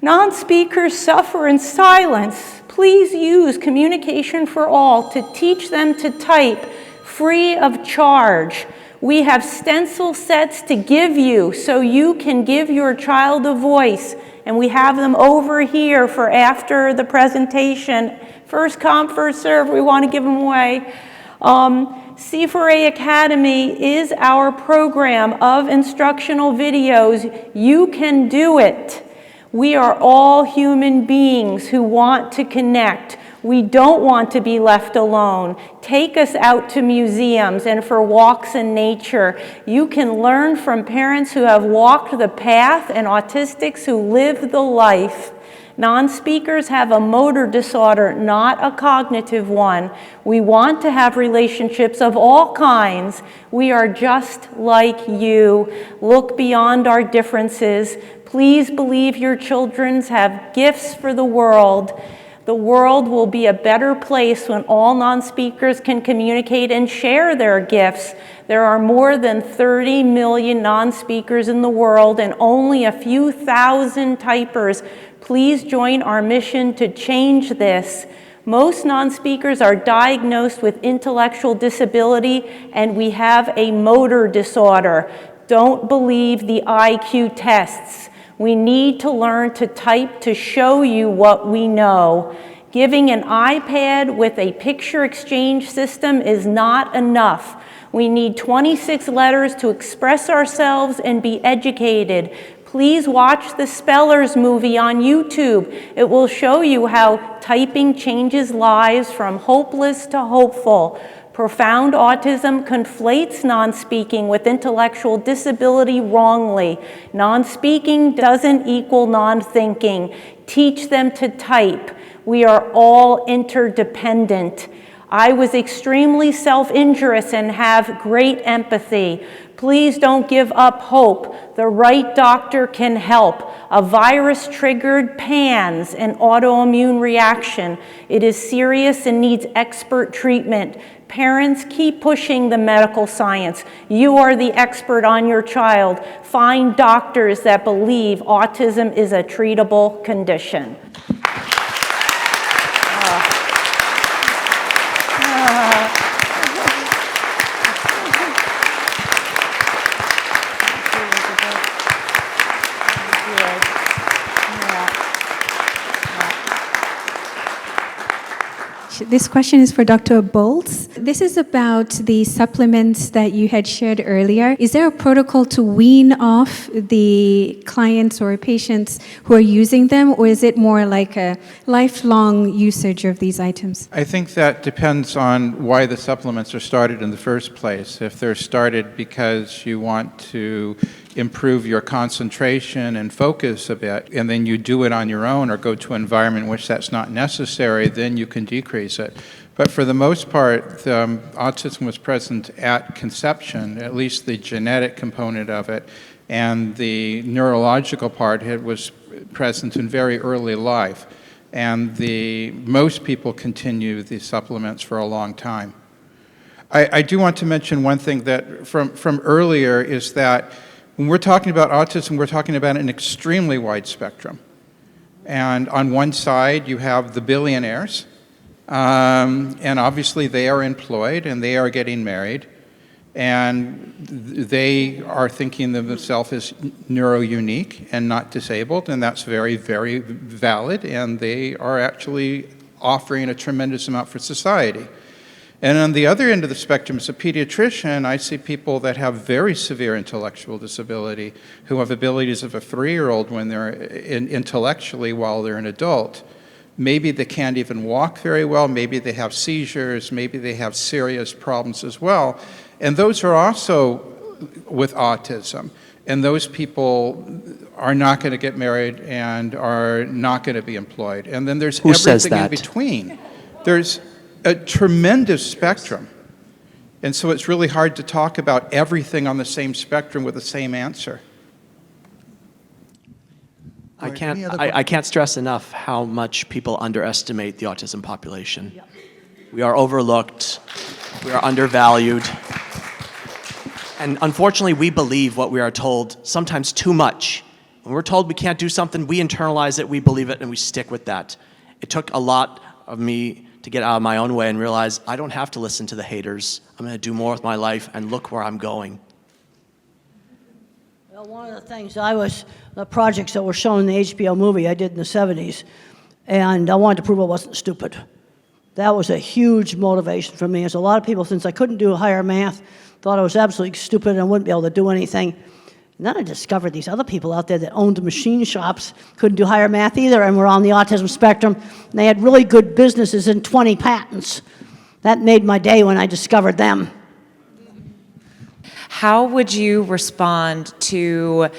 Non-speakers suffer in silence. Please use Communication for All to teach them to type free of charge. We have stencil sets to give you so you can give your child a voice, and we have them over here for after the presentation. First come, first serve, we want to give them away. C4A Academy is our program of instructional videos. You can do it. We are all human beings who want to connect. We don't want to be left alone. Take us out to museums and for walks in nature. You can learn from parents who have walked the path and autistics who live the life. Non-speakers have a motor disorder, not a cognitive one. We want to have relationships of all kinds. We are just like you. Look beyond our differences. Please believe your children have gifts for the world. The world will be a better place when all non-speakers can communicate and share their gifts. There are more than 30 million non-speakers in the world and only a few thousand typers. Please join our mission to change this. Most non-speakers are diagnosed with intellectual disability, and we have a motor disorder. Don't believe the IQ tests. We need to learn to type to show you what we know. Giving an iPad with a picture exchange system is not enough. We need 26 letters to express ourselves and be educated. Please watch the Spellers movie on YouTube. It will show you how typing changes lives from hopeless to hopeful. Profound autism conflates non-speaking with intellectual disability wrongly. Non-speaking doesn't equal non-thinking. Teach them to type. We are all interdependent. I was extremely self-injurious and have great empathy. Please don't give up hope. The right doctor can help. A virus triggered PANS, an autoimmune reaction. It is serious and needs expert treatment. Parents, keep pushing the medical science. You are the expert on your child. Find doctors that believe autism is a treatable condition. This question is for Dr. Bolts. This is about the supplements that you had shared earlier. Is there a protocol to wean off the clients or patients who are using them, or is it more like a lifelong usage of these items? I think that depends on why the supplements are started in the first place. If they're started because you want to improve your concentration and focus a bit, and then you do it on your own or go to an environment in which that's not necessary, then you can decrease it. But for the most part, autism was present at conception, at least the genetic component of it, and the neurological part was present in very early life. And most people continue these supplements for a long time. I do want to mention one thing that from earlier is that when we're talking about autism, we're talking about an extremely wide spectrum. And on one side, you have the billionaires, and obviously they are employed and they are getting married, and they are thinking of themselves as neuro-unique and not disabled, and that's very, very valid, and they are actually offering a tremendous amount for society. And on the other end of the spectrum, as a pediatrician, I see people that have very severe intellectual disability, who have abilities of a 3-year-old when they're intellectually while they're an adult. Maybe they can't even walk very well, maybe they have seizures, maybe they have serious problems as well. And those are also with autism. And those people are not going to get married and are not going to be employed. And then there's everything in between. There's a tremendous spectrum. And so it's really hard to talk about everything on the same spectrum with the same answer. I can't stress enough how much people underestimate the autism population. Yep. We are overlooked, we are undervalued, and unfortunately we believe what we are told, sometimes too much. When we're told we can't do something, we internalize it, we believe it, and we stick with that. It took a lot of me to get out of my own way and realize I don't have to listen to the haters. I'm going to do more with my life, and look where I'm going. Well, one of the things the projects that were shown in the HBO movie I did in the 70s, and I wanted to prove I wasn't stupid. That was a huge motivation for me, as a lot of people, since I couldn't do higher math, thought I was absolutely stupid and I wouldn't be able to do anything. And then I discovered these other people out there that owned machine shops, couldn't do higher math either, and were on the autism spectrum, and they had really good businesses and 20 patents. That made my day when I discovered them. How would you respond to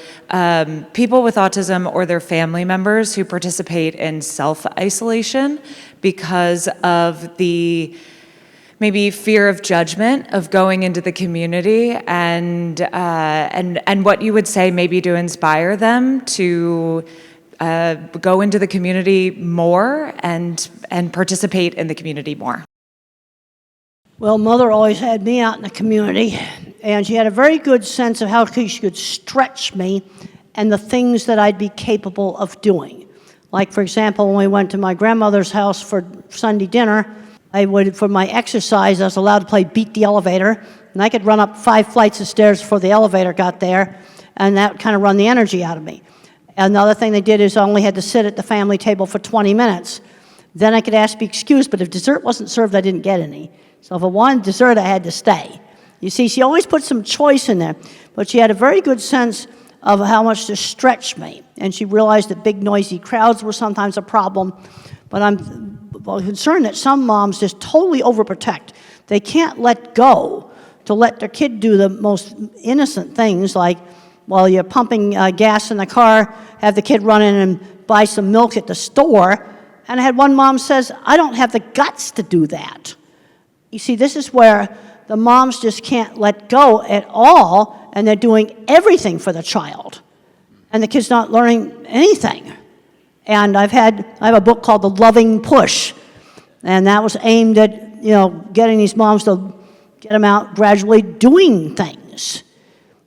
people with autism or their family members who participate in self-isolation because of the maybe fear of judgment of going into the community, and what you would say maybe to inspire them to go into the community more and participate in the community more? Well, Mother always had me out in the community, and she had a very good sense of how she could stretch me and the things that I'd be capable of doing. Like, for example, when we went to my grandmother's house for Sunday dinner, for my exercise, I was allowed to play Beat the Elevator, and I could run up 5 flights of stairs before the elevator got there, and that would kind of run the energy out of me. And the other thing they did is I only had to sit at the family table for 20 minutes. Then I could ask to be excused, but if dessert wasn't served, I didn't get any. So if I wanted dessert, I had to stay. You see, she always put some choice in there, but she had a very good sense of how much to stretch me. And she realized that big, noisy crowds were sometimes a problem. But I'm concerned that some moms just totally overprotect. They can't let go to let their kid do the most innocent things, like while you're pumping gas in the car, have the kid run in and buy some milk at the store. And I had one mom says, I don't have the guts to do that. You see, this is where the moms just can't let go at all, and they're doing everything for the child. And the kid's not learning anything. And I have a book called The Loving Push, and that was aimed at, getting these moms to get them out gradually doing things.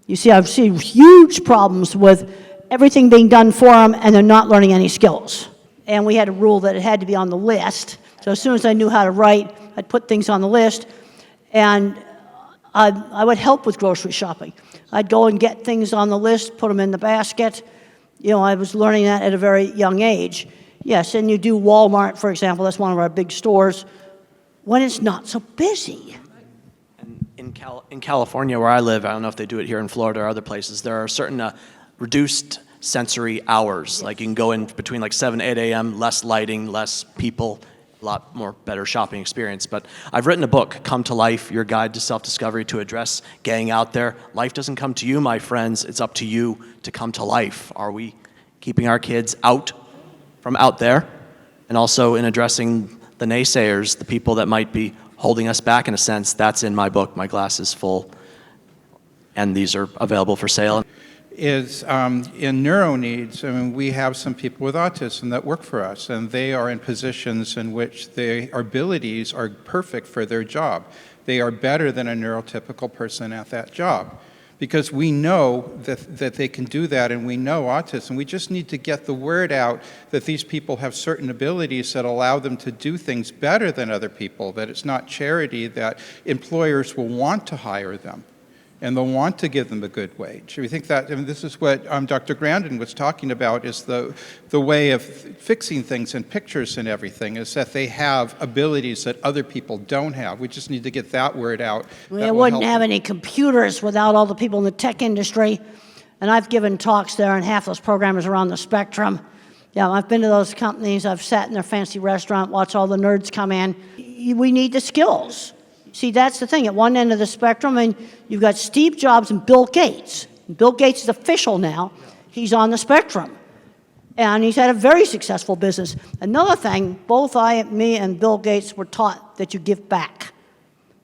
You see, I've seen huge problems with everything being done for them, and they're not learning any skills. And we had a rule that it had to be on the list. So as soon as I knew how to write, I'd put things on the list, and I would help with grocery shopping. I'd go and get things on the list, put them in the basket. I was learning that at a very young age. Yes, and you do Walmart, for example, that's one of our big stores, when it's not so busy. In California, where I live, I don't know if they do it here in Florida or other places, there are certain reduced sensory hours. Like you can go in between like 7, 8 a.m., less lighting, less people, a lot more better shopping experience. But I've written a book, Come to Life, Your Guide to Self-Discovery, to address gang out there. Life doesn't come to you, my friends. It's up to you to come to life. Are we keeping our kids out from out there? And also in addressing the naysayers, the people that might be holding us back in a sense. That's in my book, My Glass is Full. And these are available for sale. Is in neuro needs, we have some people with autism that work for us, and they are in positions in which their abilities are perfect for their job. They are better than a neurotypical person at that job, because we know that they can do that, and we know autism. We just need to get the word out that these people have certain abilities that allow them to do things better than other people, that it's not charity, that employers will want to hire them. and they'll want to give them a good wage. We think that, and this is what Dr. Grandin was talking about, is the way of fixing things and pictures and everything, is that they have abilities that other people don't have. We just need to get that word out. We wouldn't have any computers without all the people in the tech industry. And I've given talks there, and half those programmers are on the spectrum. Yeah, I've been to those companies. I've sat in their fancy restaurant, watched all the nerds come in. We need the skills. See, that's the thing. At one end of the spectrum, and you've got Steve Jobs and Bill Gates. Bill Gates is official now. He's on the spectrum. And he's had a very successful business. Another thing, both me and Bill Gates were taught that you give back.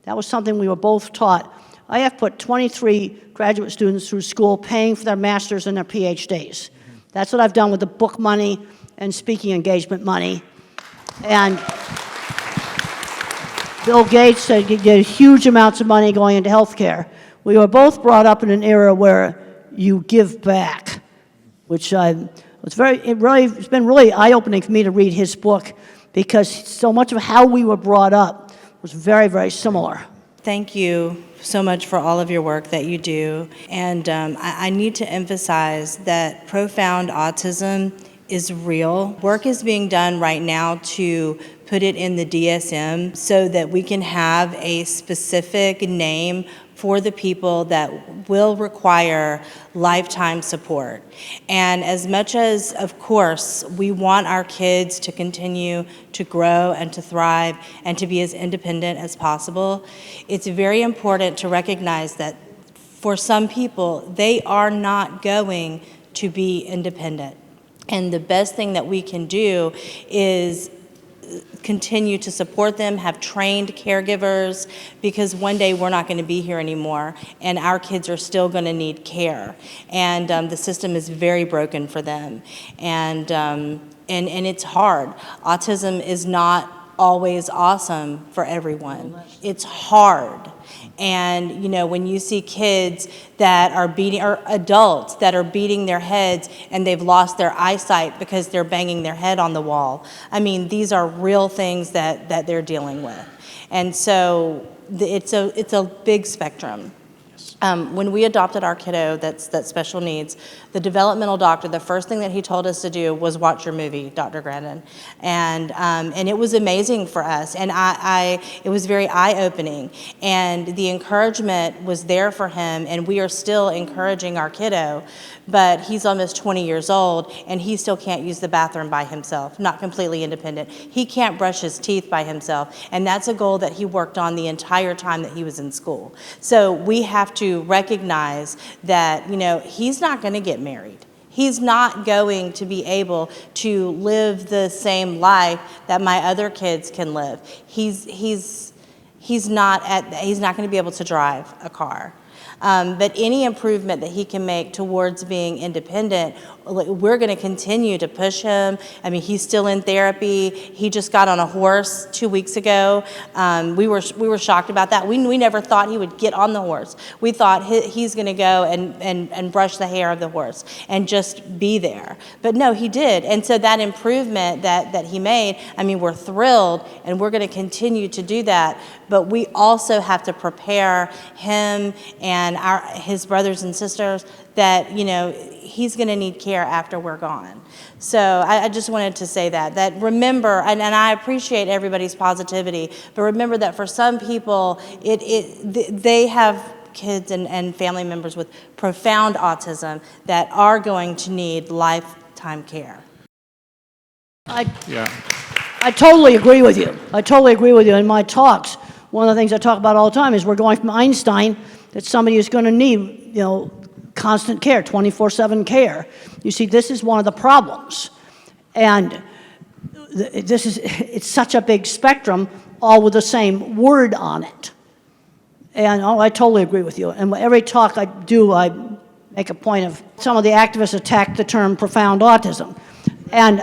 That was something we were both taught. I have put 23 graduate students through school paying for their masters and their PhDs. That's what I've done with the book money and speaking engagement money. And Bill Gates said you get huge amounts of money going into healthcare. We were both brought up in an era where you give back, which it's been really eye-opening for me to read his book, because so much of how we were brought up was very, very similar. Thank you so much for all of your work that you do. And I need to emphasize that profound autism is real. Work is being done right now to put it in the DSM so that we can have a specific name for the people that will require lifetime support. And as much as, of course, we want our kids to continue to grow and to thrive and to be as independent as possible, it's very important to recognize that for some people, they are not going to be independent. And the best thing that we can do is continue to support them, have trained caregivers, because one day we're not going to be here anymore, and our kids are still going to need care. And the system is very broken for them. And it's hard. Autism is not always awesome for everyone. It's hard. And, you know, when you see kids that are beating, or adults that are beating their heads and they've lost their eyesight because they're banging their head on the wall, I mean, these are real things that they're dealing with. And so it's a big spectrum. When we adopted our kiddo that's special needs, the developmental doctor, the first thing that he told us to do was watch your movie, Dr. Grandin. And it was amazing for us. And it was very eye-opening. And the encouragement was there for him, and we are still encouraging our kiddo. But he's almost 20 years old, and he still can't use the bathroom by himself, not completely independent. He can't brush his teeth by himself, and that's a goal that he worked on the entire time that he was in school. So we have to recognize that, you know, he's not going to get married. He's not going to be able to live the same life that my other kids can live. He's not going to be able to drive a car. But any improvement that he can make towards being independent, we're going to continue to push him. I mean, he's still in therapy. He just got on a horse 2 weeks ago. We were shocked about that. We never thought he would get on the horse. We thought he's going to go and brush the hair of the horse and just be there. But no, he did. And so that improvement that he made, I mean, we're thrilled, and we're going to continue to do that. But we also have to prepare him and his brothers and sisters that, you know, he's going to need care after we're gone. So I just wanted to say that remember, and I appreciate everybody's positivity, but remember that for some people, they have kids and family members with profound autism that are going to need lifetime care. I totally agree with you. I totally agree with you. In my talks, one of the things I talk about all the time is we're going from Einstein, that somebody is going to need, you know, constant care, 24/7 care. You see, this is one of the problems. And it's such a big spectrum, all with the same word on it. And I totally agree with you. And every talk I do, I make a point of, some of the activists attack the term profound autism. And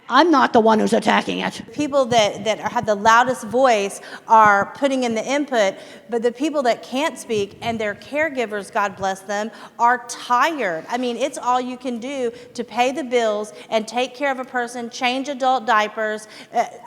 I'm not the one who's attacking it. People that have the loudest voice are putting in the input, but the people that can't speak and their caregivers, God bless them, are tired. I mean, it's all you can do to pay the bills and take care of a person, change adult diapers,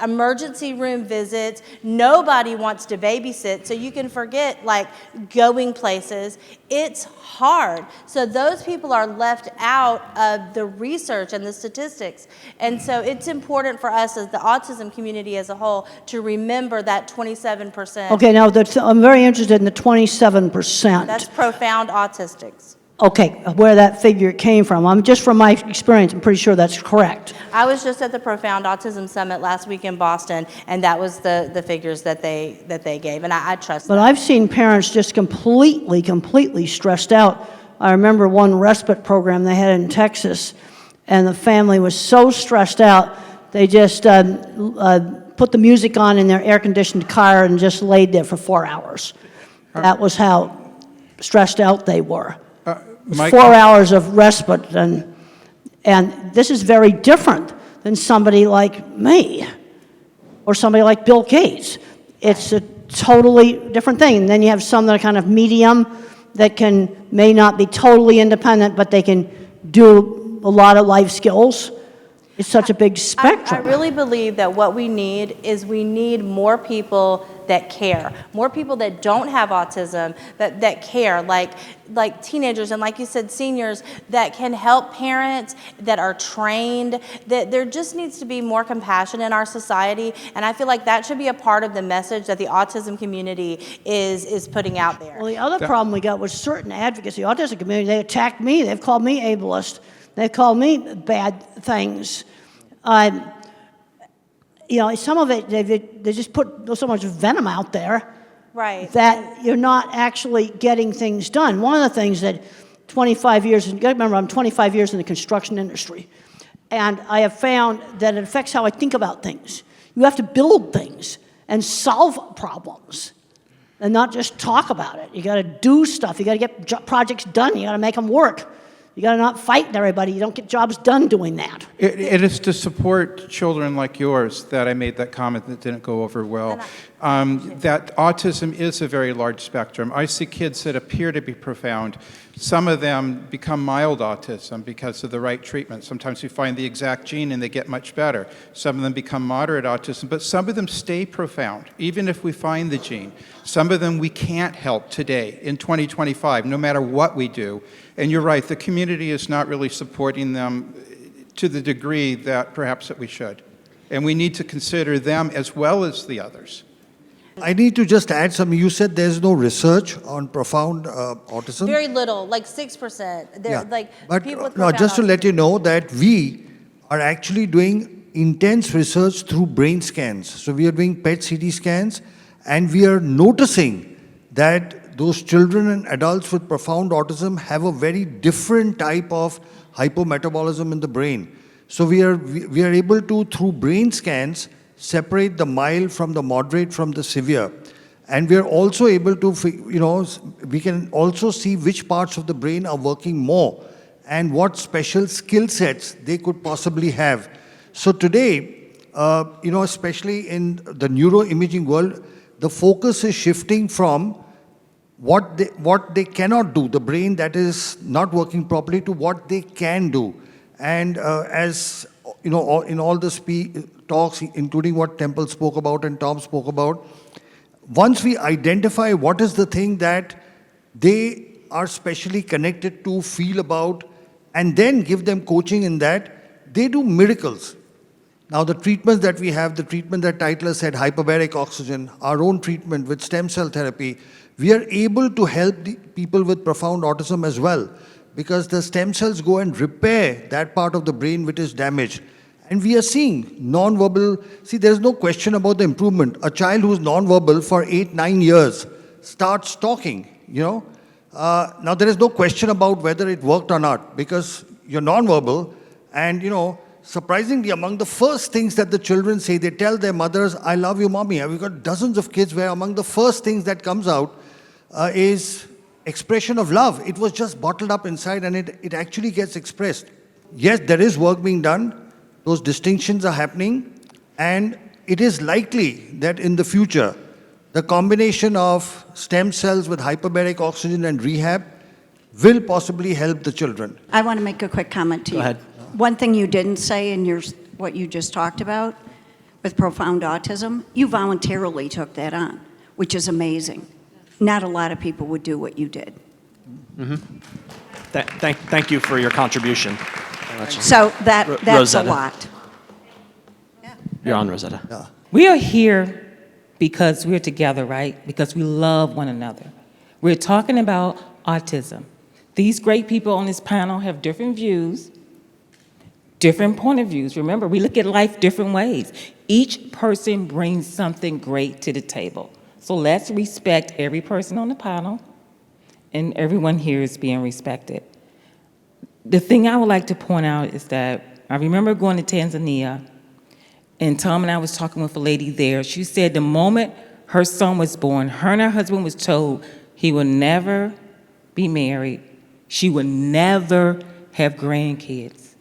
emergency room visits. Nobody wants to babysit, so you can forget like going places. It's hard. So those people are left out of the research and the statistics. And so it's important for us as the autism community as a whole to remember that 27%. Okay, now I'm very interested in the 27%. That's profound autistics. Okay, where that figure came from. Just from my experience, I'm pretty sure that's correct. I was just at the Profound Autism Summit last week in Boston, and that was the figures that they gave, and I trust But them. I've seen parents just completely stressed out. I remember one respite program they had in Texas, and the family was so stressed out, they just put the music on in their air-conditioned car and just laid there for 4 hours. That was how stressed out they were. 4 hours of respite, and this is very different than somebody like me or somebody like Bill Gates. It's a totally different thing. And then you have some that are kind of medium that may not be totally independent, but they can do a lot of life skills. It's such a big spectrum. I really believe that what we need more people that care, more people that don't have autism, that care, like teenagers and like you said, seniors that can help parents, that are trained, that there just needs to be more compassion in our society, and I feel like that should be a part of the message that the autism community is putting out there. Well, the other problem we got was certain advocates, the autism community, they attacked me, they've called me ableist, they've called me bad things. Some of it, they just put so much venom out there that you're not actually getting things done. One of the things that 25 years, you gotta remember I'm 25 years in the construction industry, and I have found that it affects how I think about things. You have to build things and solve problems and not just talk about it. You gotta do stuff, you gotta get projects done, you gotta make them work. You got to not fight everybody. You don't get jobs done doing that. It is to support children like yours that I made that comment that didn't go over well. That autism is a very large spectrum. I see kids that appear to be profound. Some of them become mild autism because of the right treatment. Sometimes we find the exact gene and they get much better. Some of them become moderate autism, but some of them stay profound, even if we find the gene. Some of them we can't help today in 2025, no matter what we do. And you're right, the community is not really supporting them to the degree that perhaps that we should. And we need to consider them as well as the others. I need to just add something. You said there's no research on profound autism. Very little, like 6%. They're like But people with no, profound just to let autism. you know that we are actually doing intense research through brain scans. So we are doing PET CT scans, and we are noticing that those children and adults with profound autism have a very different type of hypometabolism in the brain. So we are able to, through brain scans, separate the mild from the moderate from the severe. And we are also able to, we can also see which parts of the brain are working more and what special skill sets they could possibly have. So today, especially in the neuroimaging world, the focus is shifting from what they cannot do, the brain that is not working properly, to what they can do. And as you know, in all the talks, including what Temple spoke about and Tom spoke about, once we identify what is the thing that they are specially connected to, feel about, and then give them coaching in that, they do miracles. Now the treatments that we have, the treatment that Titler said, hyperbaric oxygen, our own treatment with stem cell therapy, we are able to help the people with profound autism as well, because the stem cells go and repair that part of the brain which is damaged. And we are seeing non-verbal, there's no question about the improvement. A child who's non-verbal for 8-9 years starts talking, Now there is no question about whether it worked or not, because you're non-verbal, and surprisingly, among the first things that the children say, they tell their mothers, "I love you, mommy." We've got dozens of kids where among the first things that comes out is expression of love. It was just bottled up inside, and it actually gets expressed. Yes, there is work being done. Those distinctions are happening, and it is likely that in the future, the combination of stem cells with hyperbaric oxygen and rehab will possibly help the children. I want to make a quick comment to you. Go ahead. One thing you didn't say in what you just talked about with profound autism, you voluntarily took that on, which is amazing. Not a lot of people would do what you did. Thank you for your contribution. So that's Rosetta. a lot. You're on, Rosetta. We are here because we're together, right? Because we love one another. We're talking about autism. These great people on this panel have different views, different point of views. Remember, we look at life different ways. Each person brings something great to the table. So let's respect every person on the panel, and everyone here is being respected. The thing I would like to point out is that I remember going to Tanzania, and Tom and I was talking with a lady there. She said the moment her son was born, her and her husband was told he would never be married. She would never have grandkids.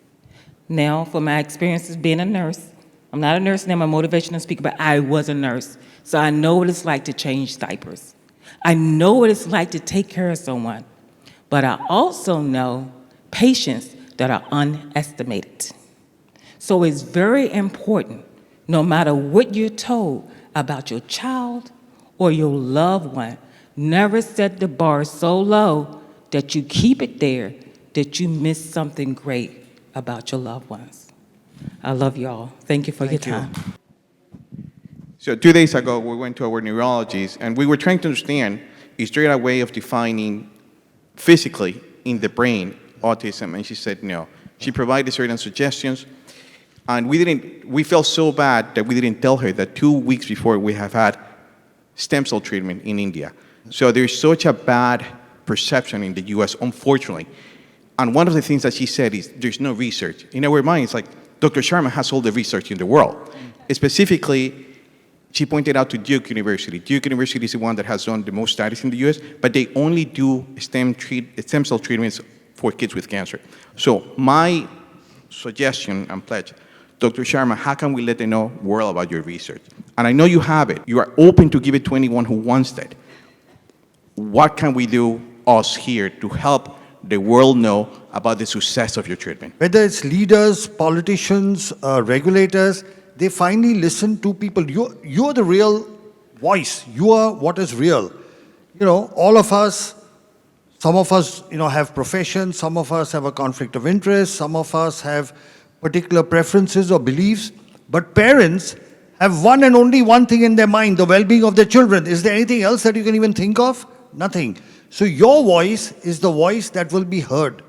Now, for my experiences being a nurse, I'm not a nurse and I'm a motivational speaker, but I was a nurse. So I know what it's like to change diapers. I know what it's like to take care of someone. But I also know patients that are underestimated. So it's very important, no matter what you're told about your child or your loved one, never set the bar so low that you keep it there, that you miss something great about your loved ones. I love you all. Thank you for your time. So 2 days ago, we went to our neurologist, and we were trying to understand, is there a way of defining physically in the brain autism? And she said no. She provided certain suggestions, and we felt so bad that we didn't tell her that 2 weeks before we have had stem cell treatment in India. So there's such a bad perception in the US, unfortunately. And one of the things that she said is there's no research. In our minds, like, Dr. Sharma has all the research in the world. Specifically, she pointed out to Duke University. Duke University is the one that has done the most studies in the US, but they only do stem cell treatments for kids with cancer. So my suggestion and pledge, Dr. Sharma, how can we let the world about your research? And I know you have it. You are open to give it to anyone who wants that. What can we do, us here, to help the world know about the success of your treatment? Whether it's leaders, politicians, regulators, they finally listen to people. You're the real voice. You are what is real. All of us, some of us, have professions, some of us have a conflict of interest, some of us have particular preferences or beliefs, but parents have one and only one thing in their mind, the well-being of their children. Is there anything else that you can even think of? Nothing. So your voice is the voice that will be heard.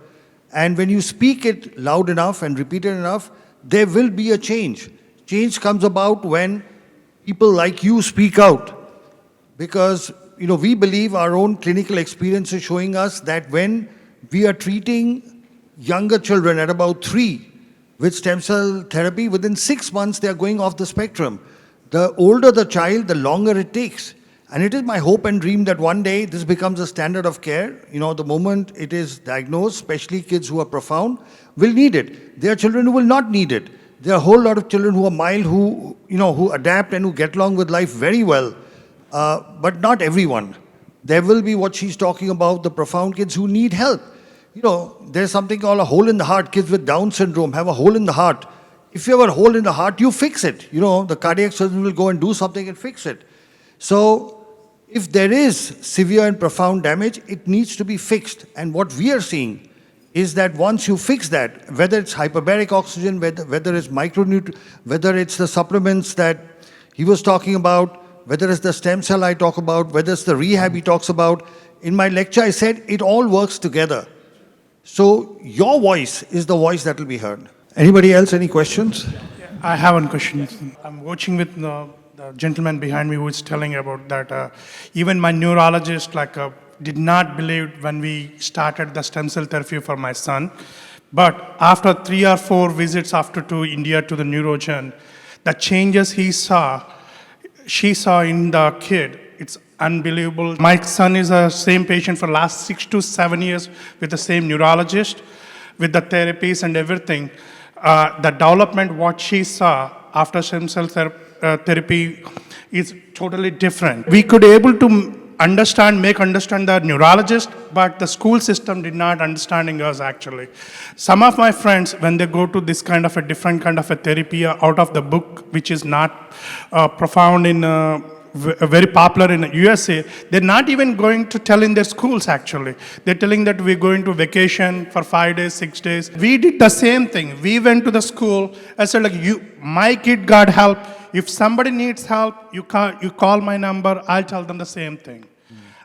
And when you speak it loud enough and repeat it enough, there will be a change. Change comes about when people like you speak out. Because, we believe our own clinical experience is showing us that when we are treating younger children at about 3 with stem cell therapy, within 6 months they are going off the spectrum. The older the child, the longer it takes. And it is my hope and dream that one day this becomes a standard of care. The moment it is diagnosed, especially kids who are profound, will need it. There are children who will not need it. There are a whole lot of children who are mild, who adapt and who get along with life very well. But not everyone. There will be what she's talking about, the profound kids who need help. There's something called a hole in the heart. Kids with Down syndrome have a hole in the heart. If you have a hole in the heart, you fix it. The cardiac surgeon will go and do something and fix it. So, if there is severe and profound damage, it needs to be fixed. And what we are seeing is that once you fix that, whether it's hyperbaric oxygen, whether it's whether it's the supplements that he was talking about, whether it's the stem cell I talk about, whether it's the rehab he talks about, in my lecture I said it all works together. So your voice is the voice that will be heard. Anybody else, any questions? I have one question. I'm watching with the gentleman behind me who is telling about that. Even my neurologist did not believe when we started the stem cell therapy for my son. But after 3 or 4 visits to India to the neurogen, the changes she saw in the kid, it's unbelievable. My son is the same patient for the last 6 to 7 years with the same neurologist, with the therapies and everything. the development, what she saw after stem cell therapy is totally different. We could able to understand the neurologist, but the school system did not understanding us actually. Some of my friends, when they go to this kind of a different kind of a therapy out of the book, which is not profound in very popular in the USA, they're not even going to tell in their schools actually. They're telling that we're going to vacation for 5 days, 6 days. We did the same thing. We went to the school. I said like, my kid got help. If somebody needs help, you call my number, I'll tell them the same thing.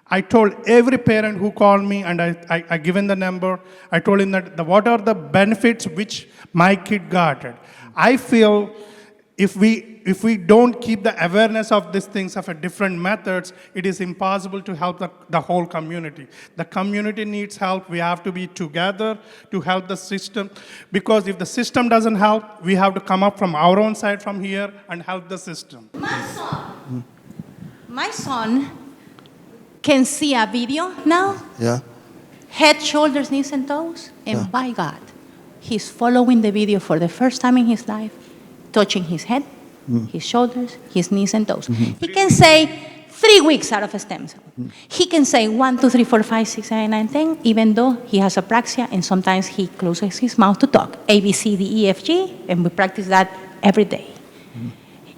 I told every parent who called me, and I given the number, I told him that what are the benefits which my kid got. I feel if we don't keep the awareness of these things, of a different methods, it is impossible to help the whole community. The community needs help. We have to be together to help the system. Because if the system doesn't help, we have to come up from our own side from here and help the system. My son can see a video now, Yeah. head, shoulders, knees, and toes, and by God, he's following the video for the first time in his life, touching his head, his shoulders, his knees, and toes. He can say 3 weeks out of a stem cell. He can say 1, 2, 3, 4, 5, 6, 7, 8, 9, 10, even though he has apraxia, and sometimes he closes his mouth to talk. A, B, C, D, E, F, G, and we practice that every day.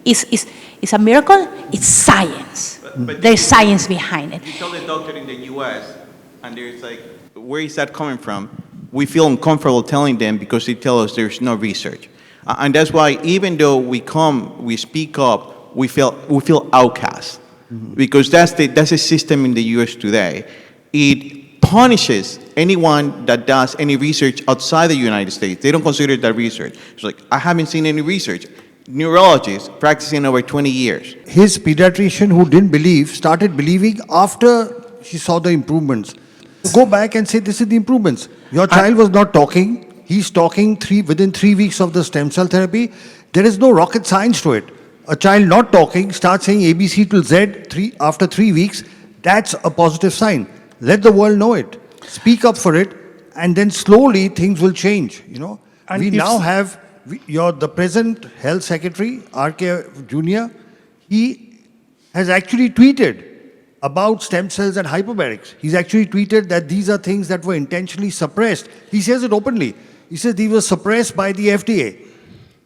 It's a miracle. It's science. But there's science behind it. You tell the doctor in the U.S., and there's like, where is that coming from? We feel uncomfortable telling them because they tell us there's no research. And that's why even though we speak up, we feel outcast. Because that's the system in the U.S. today. It punishes anyone that does any research outside the United States. They don't consider that research. It's like, I haven't seen any research. Neurologist practicing over 20 years. His pediatrician who didn't believe started believing after she saw the improvements. Go back and say, this is the improvements. Your child was not talking. He's talking within 3 weeks of the stem cell therapy. There is no rocket science to it. A child not talking starts saying ABC till Z after 3 weeks. That's a positive sign. Let the world know it. Speak up for it, and then slowly things will change. You know, And we if now have the present health secretary, R.K. Jr., he has actually tweeted about stem cells and hyperbarics. He's actually tweeted that these are things that were intentionally suppressed. He says it openly. He says these were suppressed by the FDA.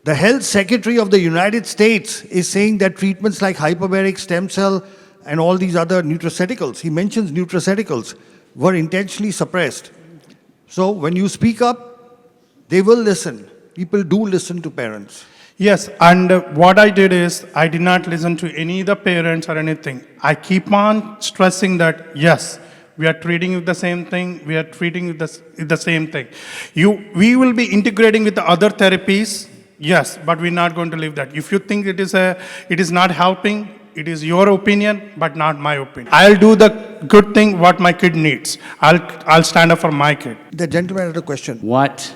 The health secretary of the United States is saying that treatments like hyperbaric stem cell and all these other nutraceuticals, he mentions nutraceuticals, were intentionally suppressed. So when you speak up, they will listen. People do listen to parents. Yes, and what I did is, I did not listen to any of the parents or anything. I keep on stressing that, yes, we are treating with the same thing, we are treating with the same thing. We will be integrating with the other therapies, yes, but we're not going to leave that. If you think it is not helping, it is your opinion, but not my opinion. I'll do the good thing what my kid needs. I'll stand up for my kid. The gentleman had a question. What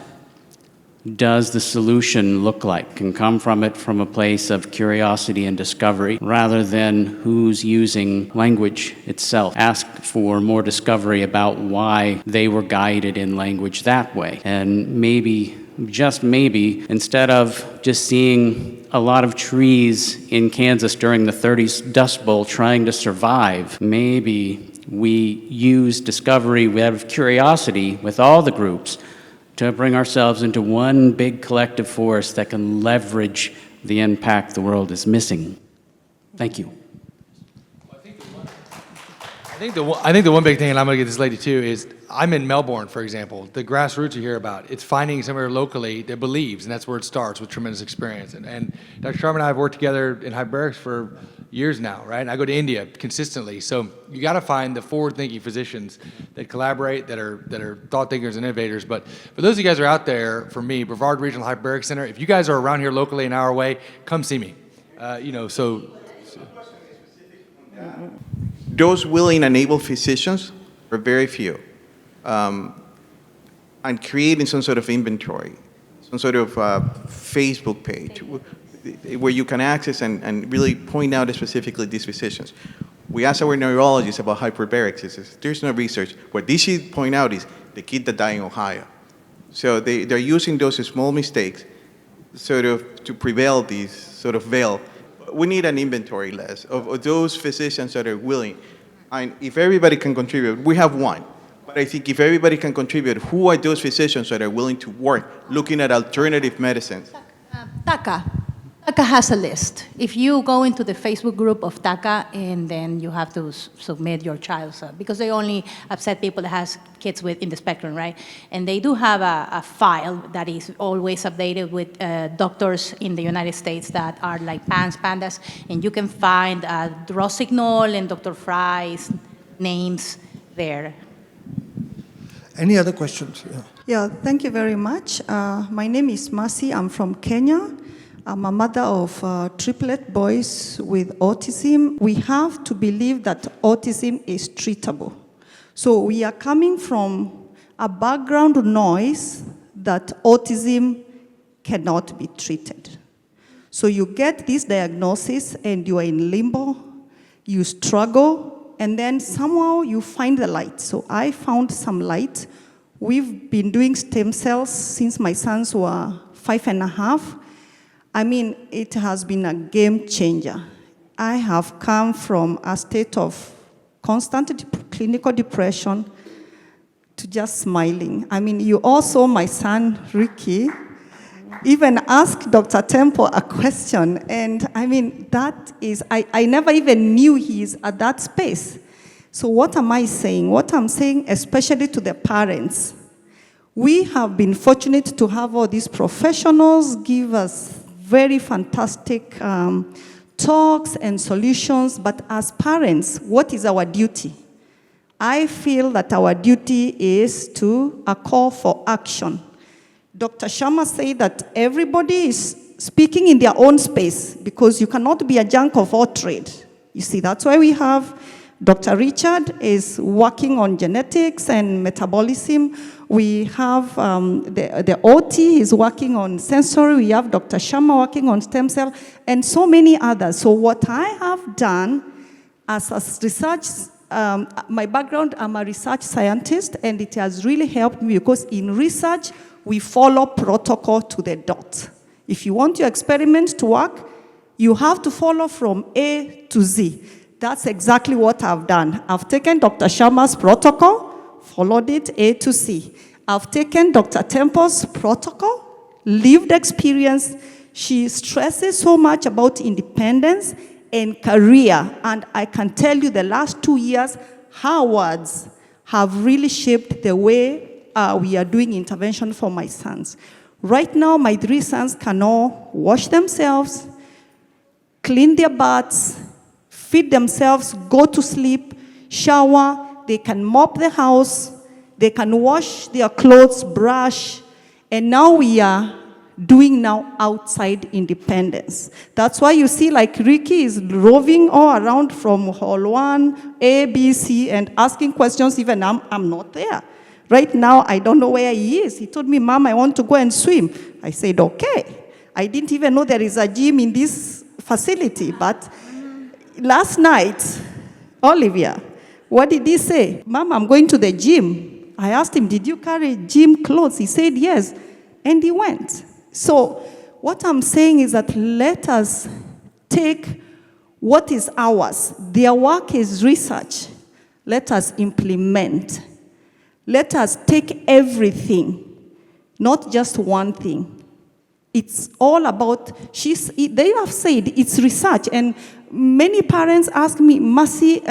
does the solution look like? Can come from a place of curiosity and discovery rather than who's using language itself. Ask for more discovery about why they were guided in language that way. And maybe, just maybe, instead of just seeing a lot of trees in Kansas during the 30s Dust Bowl trying to survive, maybe we use discovery, we have curiosity with all the groups to bring ourselves into one big collective force that can leverage the impact the world is missing. Thank you. I think the one big thing, and I'm going to get this lady too, is I'm in Melbourne, for example. The grassroots you hear about, it's finding somewhere locally that believes, and that's where it starts with tremendous experience. And Dr. Sharma and I have worked together in hyperbarics for years now, right? And I go to India consistently. So you got to find the forward-thinking physicians that collaborate, that are thought thinkers and innovators. But for those of you guys who are out there, for me, Brevard Regional Hyperbaric Center, if you guys are around here locally an hour away, come see me. Those willing and able physicians are very few. And creating some sort of inventory, some sort of Facebook page where you can access and really point out specifically these physicians. We asked our neurologists about hyperbarics. There's no research. What they should point out is the kid that died in Ohio. So they're using those small mistakes sort of to prevail these sort of veil. We need an inventory list of those physicians that are willing. And if everybody can contribute, we have one. But I think if everybody can contribute, who are those physicians that are willing to work looking at alternative medicines? TACA has a list. If you go into the Facebook group of TACA, and then you have to submit your child, because they only accept people that has kids in the spectrum, right? And they do have a file that is always updated with doctors in the United States that are like pandas, and you can find Rossignol and Dr. Fry's names there. Any other questions? Yeah, thank you very much. My name is Masi. I'm from Kenya. I'm a mother of triplet boys with autism. We have to believe that autism is treatable. So we are coming from a background noise that autism cannot be treated. So you get this diagnosis and you are in limbo, you struggle, and then somehow you find the light. So I found some light. We've been doing stem cells since my sons were 5.5. I mean, it has been a game changer. I have come from a state of constant clinical depression to just smiling. I mean, you also, my son, Ricky, even asked Dr. Temple a question, and I mean, that is, I never even knew he's at that space. So what am I saying? What I'm saying, especially to the parents, we have been fortunate to have all these professionals give us very fantastic talks and solutions, but as parents, what is our duty? I feel that our duty is to a call for action. Dr. Sharma said that everybody is speaking in their own space because you cannot be a jack of all trade. You see, that's why we have Dr. Richard is working on genetics and metabolism. We have the OT is working on sensory. We have Dr. Sharma working on stem cell, and so many others. So what I have done as a research, my background, I'm a research scientist, and it has really helped me because in research, we follow protocol to the dot. If you want your experiment to work, you have to follow from A to Z. That's exactly what I've done. I've taken Dr. Sharma's protocol, followed it A to C. I've taken Dr. Temple's protocol, lived experience. She stresses so much about independence and career. And I can tell you the last 2 years, her words have really shaped the way we are doing intervention for my sons. Right now, my 3 sons can all wash themselves, clean their butts, feed themselves, go to sleep, shower, they can mop the house, they can wash their clothes, brush, and now we are doing outside independence. That's why you see like Ricky is roving all around from hall 1, A, B, C, and asking questions even I'm not there. Right now, I don't know where he is. He told me, Mom, I want to go and swim. I said, okay. I didn't even know there is a gym in this facility, but last night, Olivia, what did he say? Mom, I'm going to the gym. I asked him, did you carry gym clothes? He said, yes, and he went. So what I'm saying is that let us take what is ours. Their work is research. Let us implement. Let us take everything, not just one thing. It's all about, they have said it's research, and many parents ask me, Mercy,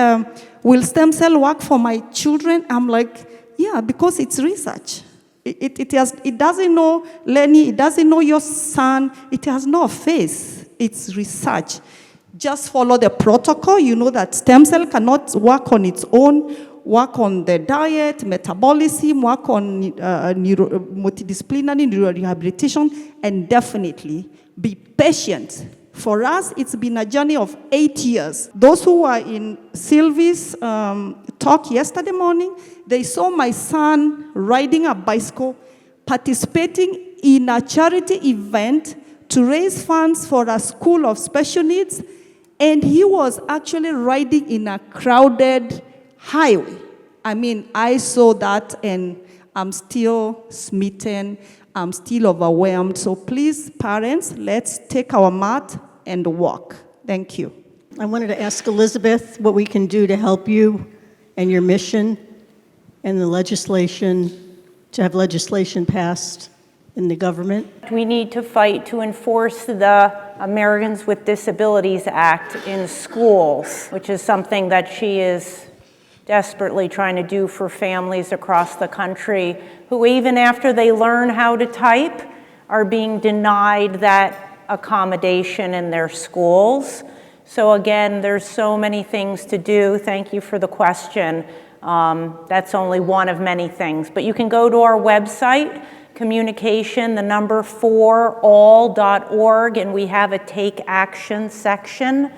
will stem cell work for my children? I'm like, yeah, because it's research. It doesn't know Lenny, it doesn't know your son, it has no face. It's research. Just follow the protocol. You know that stem cell cannot work on its own. Work on the diet, metabolism, work on multidisciplinary neurorehabilitation, and definitely be patient. For us, it's been a journey of 8 years. Those who were in Sylvie's talk yesterday morning, they saw my son riding a bicycle, participating in a charity event to raise funds for a school of special needs, and he was actually riding in a crowded highway. I mean, I saw that and I'm still smitten. I'm still overwhelmed. So please, parents, let's take our mat and walk. Thank you. I wanted to ask Elizabeth what we can do to help you and your mission and the legislation, to have legislation passed in the government. We need to fight to enforce the Americans with Disabilities Act in schools, which is something that she is desperately trying to do for families across the country who, even after they learn how to type, are being denied that accommodation in their schools. So again, there's so many things to do. Thank you for the question. That's only one of many things. But you can go to our website, communication, 4all.org, and we have a take action section.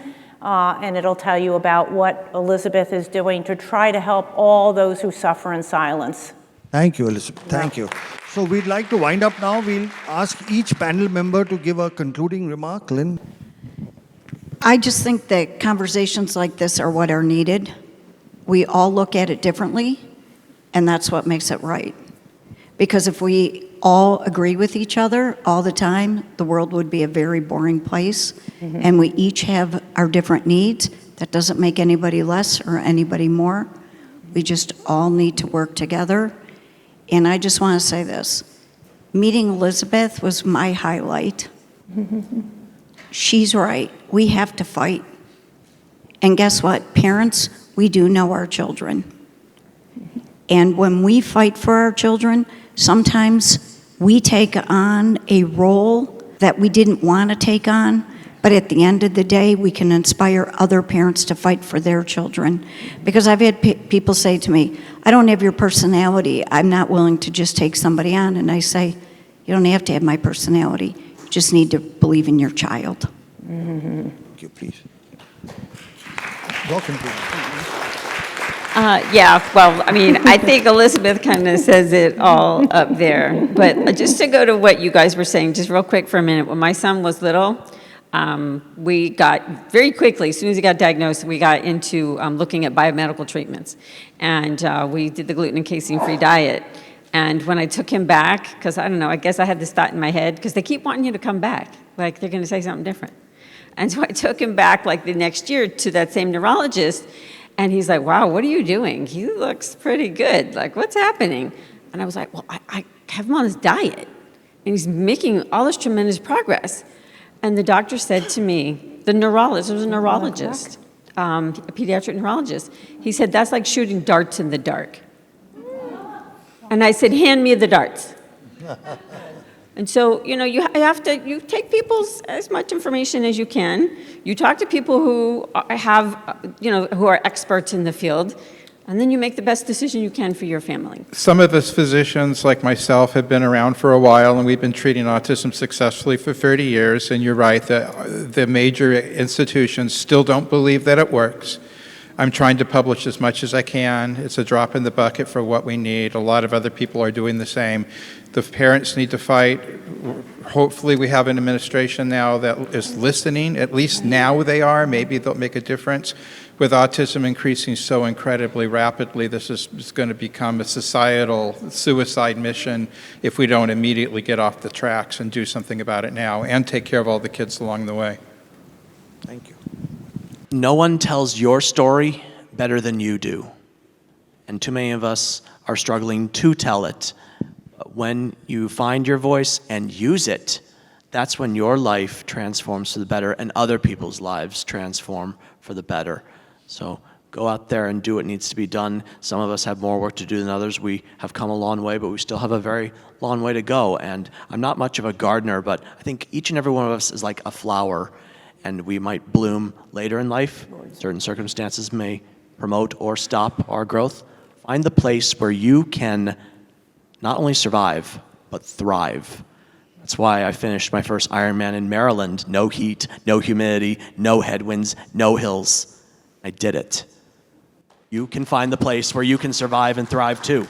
And it'll tell you about what Elizabeth is doing to try to help all those who suffer in silence. Thank you, Elizabeth. Thank you. So we'd like to wind up now. We'll ask each panel member to give a concluding remark. Lynn? I just think that conversations like this are what are needed. We all look at it differently, and that's what makes it right. Because if we all agree with each other all the time, the world would be a very boring place. Mm-hmm. And we each have our different needs. That doesn't make anybody less or anybody more. We just all need to work together. And I just want to say this. Meeting Elizabeth was my highlight. She's right. We have to fight. And guess what? Parents, we do know our children. And when we fight for our children, sometimes we take on a role that we didn't want to take on, but at the end of the day, we can inspire other parents to fight for their children. Because I've had people say to me, I don't have your personality. I'm not willing to just take somebody on. And I say, you don't have to have my personality. You just need to believe in your child. Thank you, please. Welcome, please. Yeah, well, I mean, I think Elizabeth kind of says it all up there. But just to go to what you guys were saying, just real quick for a minute. When my son was little, we got very quickly, as soon as he got diagnosed, we got into looking at biomedical treatments. And we did the gluten and casein-free diet. And when I took him back, because I don't know, I guess I had this thought in my head, because they keep wanting you to come back, like they're going to say something different. And so I took him back like the next year to that same neurologist. And he's like, wow, what are you doing? He looks pretty good. Like, what's happening? And I was like, well, I have him on this diet. And he's making all this tremendous progress. And the doctor said to me, the neurologist, it was a neurologist, a pediatric neurologist, he said, that's like shooting darts in the dark. And I said, hand me the darts. And so, you know, you take people's as much information as you can. You talk to people who have, who are experts in the field, and then you make the best decision you can for your family. Some of us physicians, like myself, have been around for a while, and we've been treating autism successfully for 30 years, and you're right, the major institutions still don't believe that it works. I'm trying to publish as much as I can. It's a drop in the bucket for what we need. A lot of other people are doing the same. The parents need to fight. Hopefully we have an administration now that is listening. At least now they are. Maybe they'll make a difference. With autism increasing so incredibly rapidly, this is going to become a societal suicide mission if we don't immediately get off the tracks and do something about it now and take care of all the kids along the way. Thank you. No one tells your story better than you do. And too many of us are struggling to tell it. But when you find your voice and use it, that's when your life transforms for the better and other people's lives transform for the better. So go out there and do what needs to be done. Some of us have more work to do than others. We have come a long way, but we still have a very long way to go. And I'm not much of a gardener, but I think each and every one of us is like a flower. And we might bloom later in life. Certain circumstances may promote or stop our growth. Find the place where you can not only survive, but thrive. That's why I finished my first Ironman in Maryland. No heat, no humidity, no headwinds, no hills. I did it. You can find the place where you can survive and thrive too.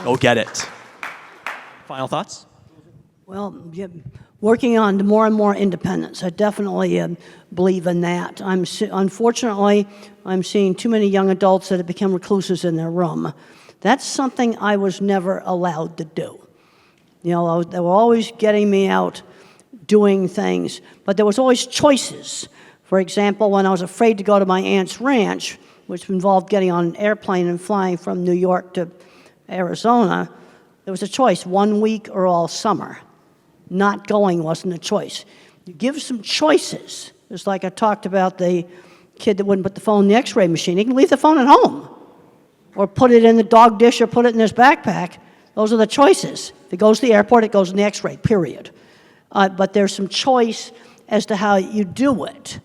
Go get it. Final thoughts? Well, yeah, working on more and more independence. I definitely believe in that. Unfortunately, I'm seeing too many young adults that have become recluses in their room. That's something I was never allowed to do. They were always getting me out doing things, but there was always choices. For example, when I was afraid to go to my aunt's ranch, which involved getting on an airplane and flying from New York to Arizona, there was a choice, 1 week or all summer. Not going wasn't a choice. You give some choices. Just like I talked about the kid that wouldn't put the phone in the x-ray machine. He can leave the phone at home or put it in the dog dish or put it in his backpack. Those are the choices. If it goes to the airport, it goes in the x-ray, period. But there's some choice as to how you do it.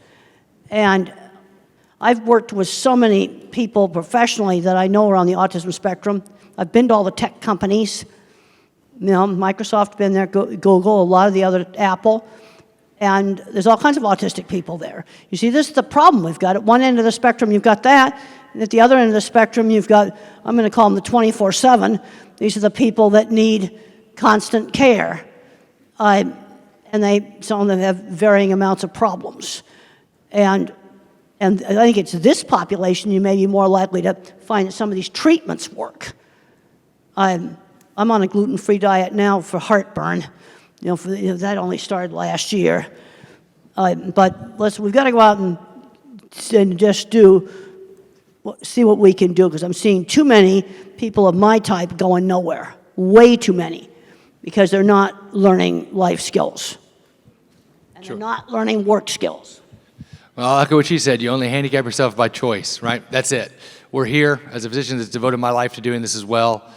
And I've worked with so many people professionally that I know are on the autism spectrum. I've been to all the tech companies. Microsoft, been there, Google, a lot of the other, Apple. And there's all kinds of autistic people there. You see, this is the problem we've got. At one end of the spectrum, you've got that. And at the other end of the spectrum, you've got, I'm going to call them the 24/7. These are the people that need constant care. And some of them have varying amounts of problems. And I think it's this population you may be more likely to find that some of these treatments work. I'm on a gluten-free diet now for heartburn. That only started last year. But we've got to go out and just see what we can do, because I'm seeing too many people of my type going nowhere. Way too many, because they're not learning life skills. And they're not learning work skills. Well, I'll echo what she said. You only handicap yourself by choice, right? That's it. We're here as a physician that's devoted my life to doing this as well.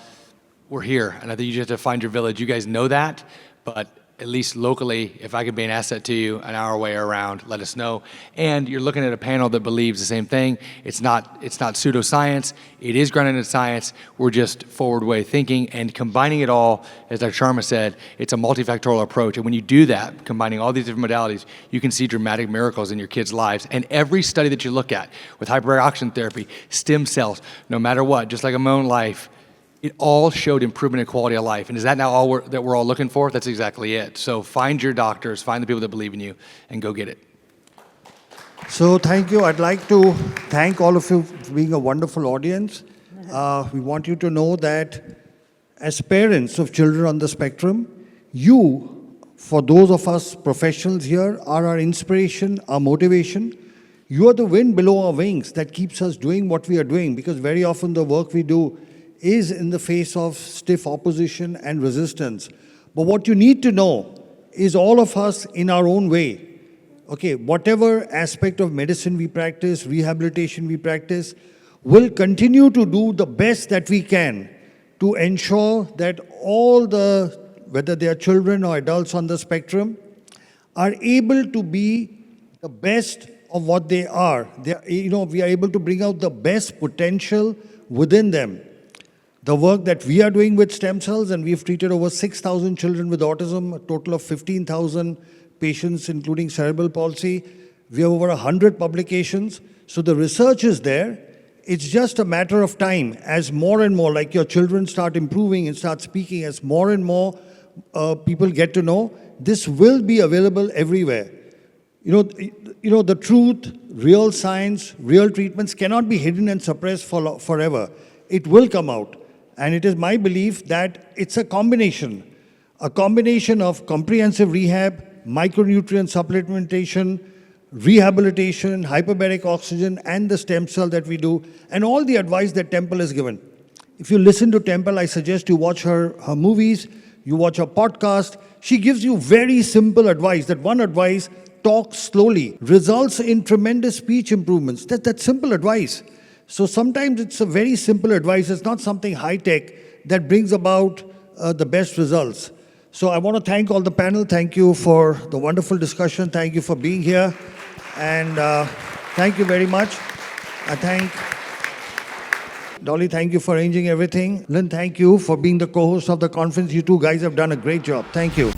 We're here, and I think you just have to find your village. You guys know that, but at least locally, if I could be an asset to you an hour away or around, let us know. And you're looking at a panel that believes the same thing. It's not pseudoscience. It is grounded in science. We're just forward way thinking and combining it all, as Dr. Sharma said, it's a multifactorial approach. And when you do that, combining all these different modalities, you can see dramatic miracles in your kids' lives. And every study that you look at with hyperbaric oxygen therapy, stem cells, no matter what, just like in my own life, it all showed improvement in quality of life. And is that now all that we're all looking for? That's exactly it. So find your doctors, find the people that believe in you, and go get it. So thank you. I'd like to thank all of you for being a wonderful audience. We want you to know that as parents of children on the spectrum, you, for those of us professionals here, are our inspiration, our motivation. You are the wind below our wings that keeps us doing what we are doing, because very often the work we do is in the face of stiff opposition and resistance. But what you need to know is all of us in our own way, okay, whatever aspect of medicine we practice, rehabilitation we practice, will continue to do the best that we can to ensure that all whether they are children or adults on the spectrum, are able to be the best of what they are. We are able to bring out the best potential within them. The work that we are doing with stem cells, and we've treated over 6,000 children with autism, a total of 15,000 patients, including cerebral palsy. We have over 100 publications. So the research is there. It's just a matter of time as more and more, like your children start improving and start speaking, as more and more people get to know, this will be available everywhere. The truth, real science, real treatments cannot be hidden and suppressed forever. It will come out. And it is my belief that it's a combination of comprehensive rehab, micronutrient supplementation, rehabilitation, hyperbaric oxygen, and the stem cell that we do, and all the advice that Temple has given. If you listen to Temple, I suggest you watch her movies, you watch her podcast. She gives you very simple advice. That one advice, talk slowly, results in tremendous speech improvements. That's simple advice. So sometimes it's a very simple advice. It's not something high-tech that brings about the best results. So I want to thank all the panel. Thank you for the wonderful discussion. Thank you for being here. And thank you very much. I thank Dolly, thank you for arranging everything. Lynn, thank you for being the co-host of the conference. You two guys have done a great job. Thank you.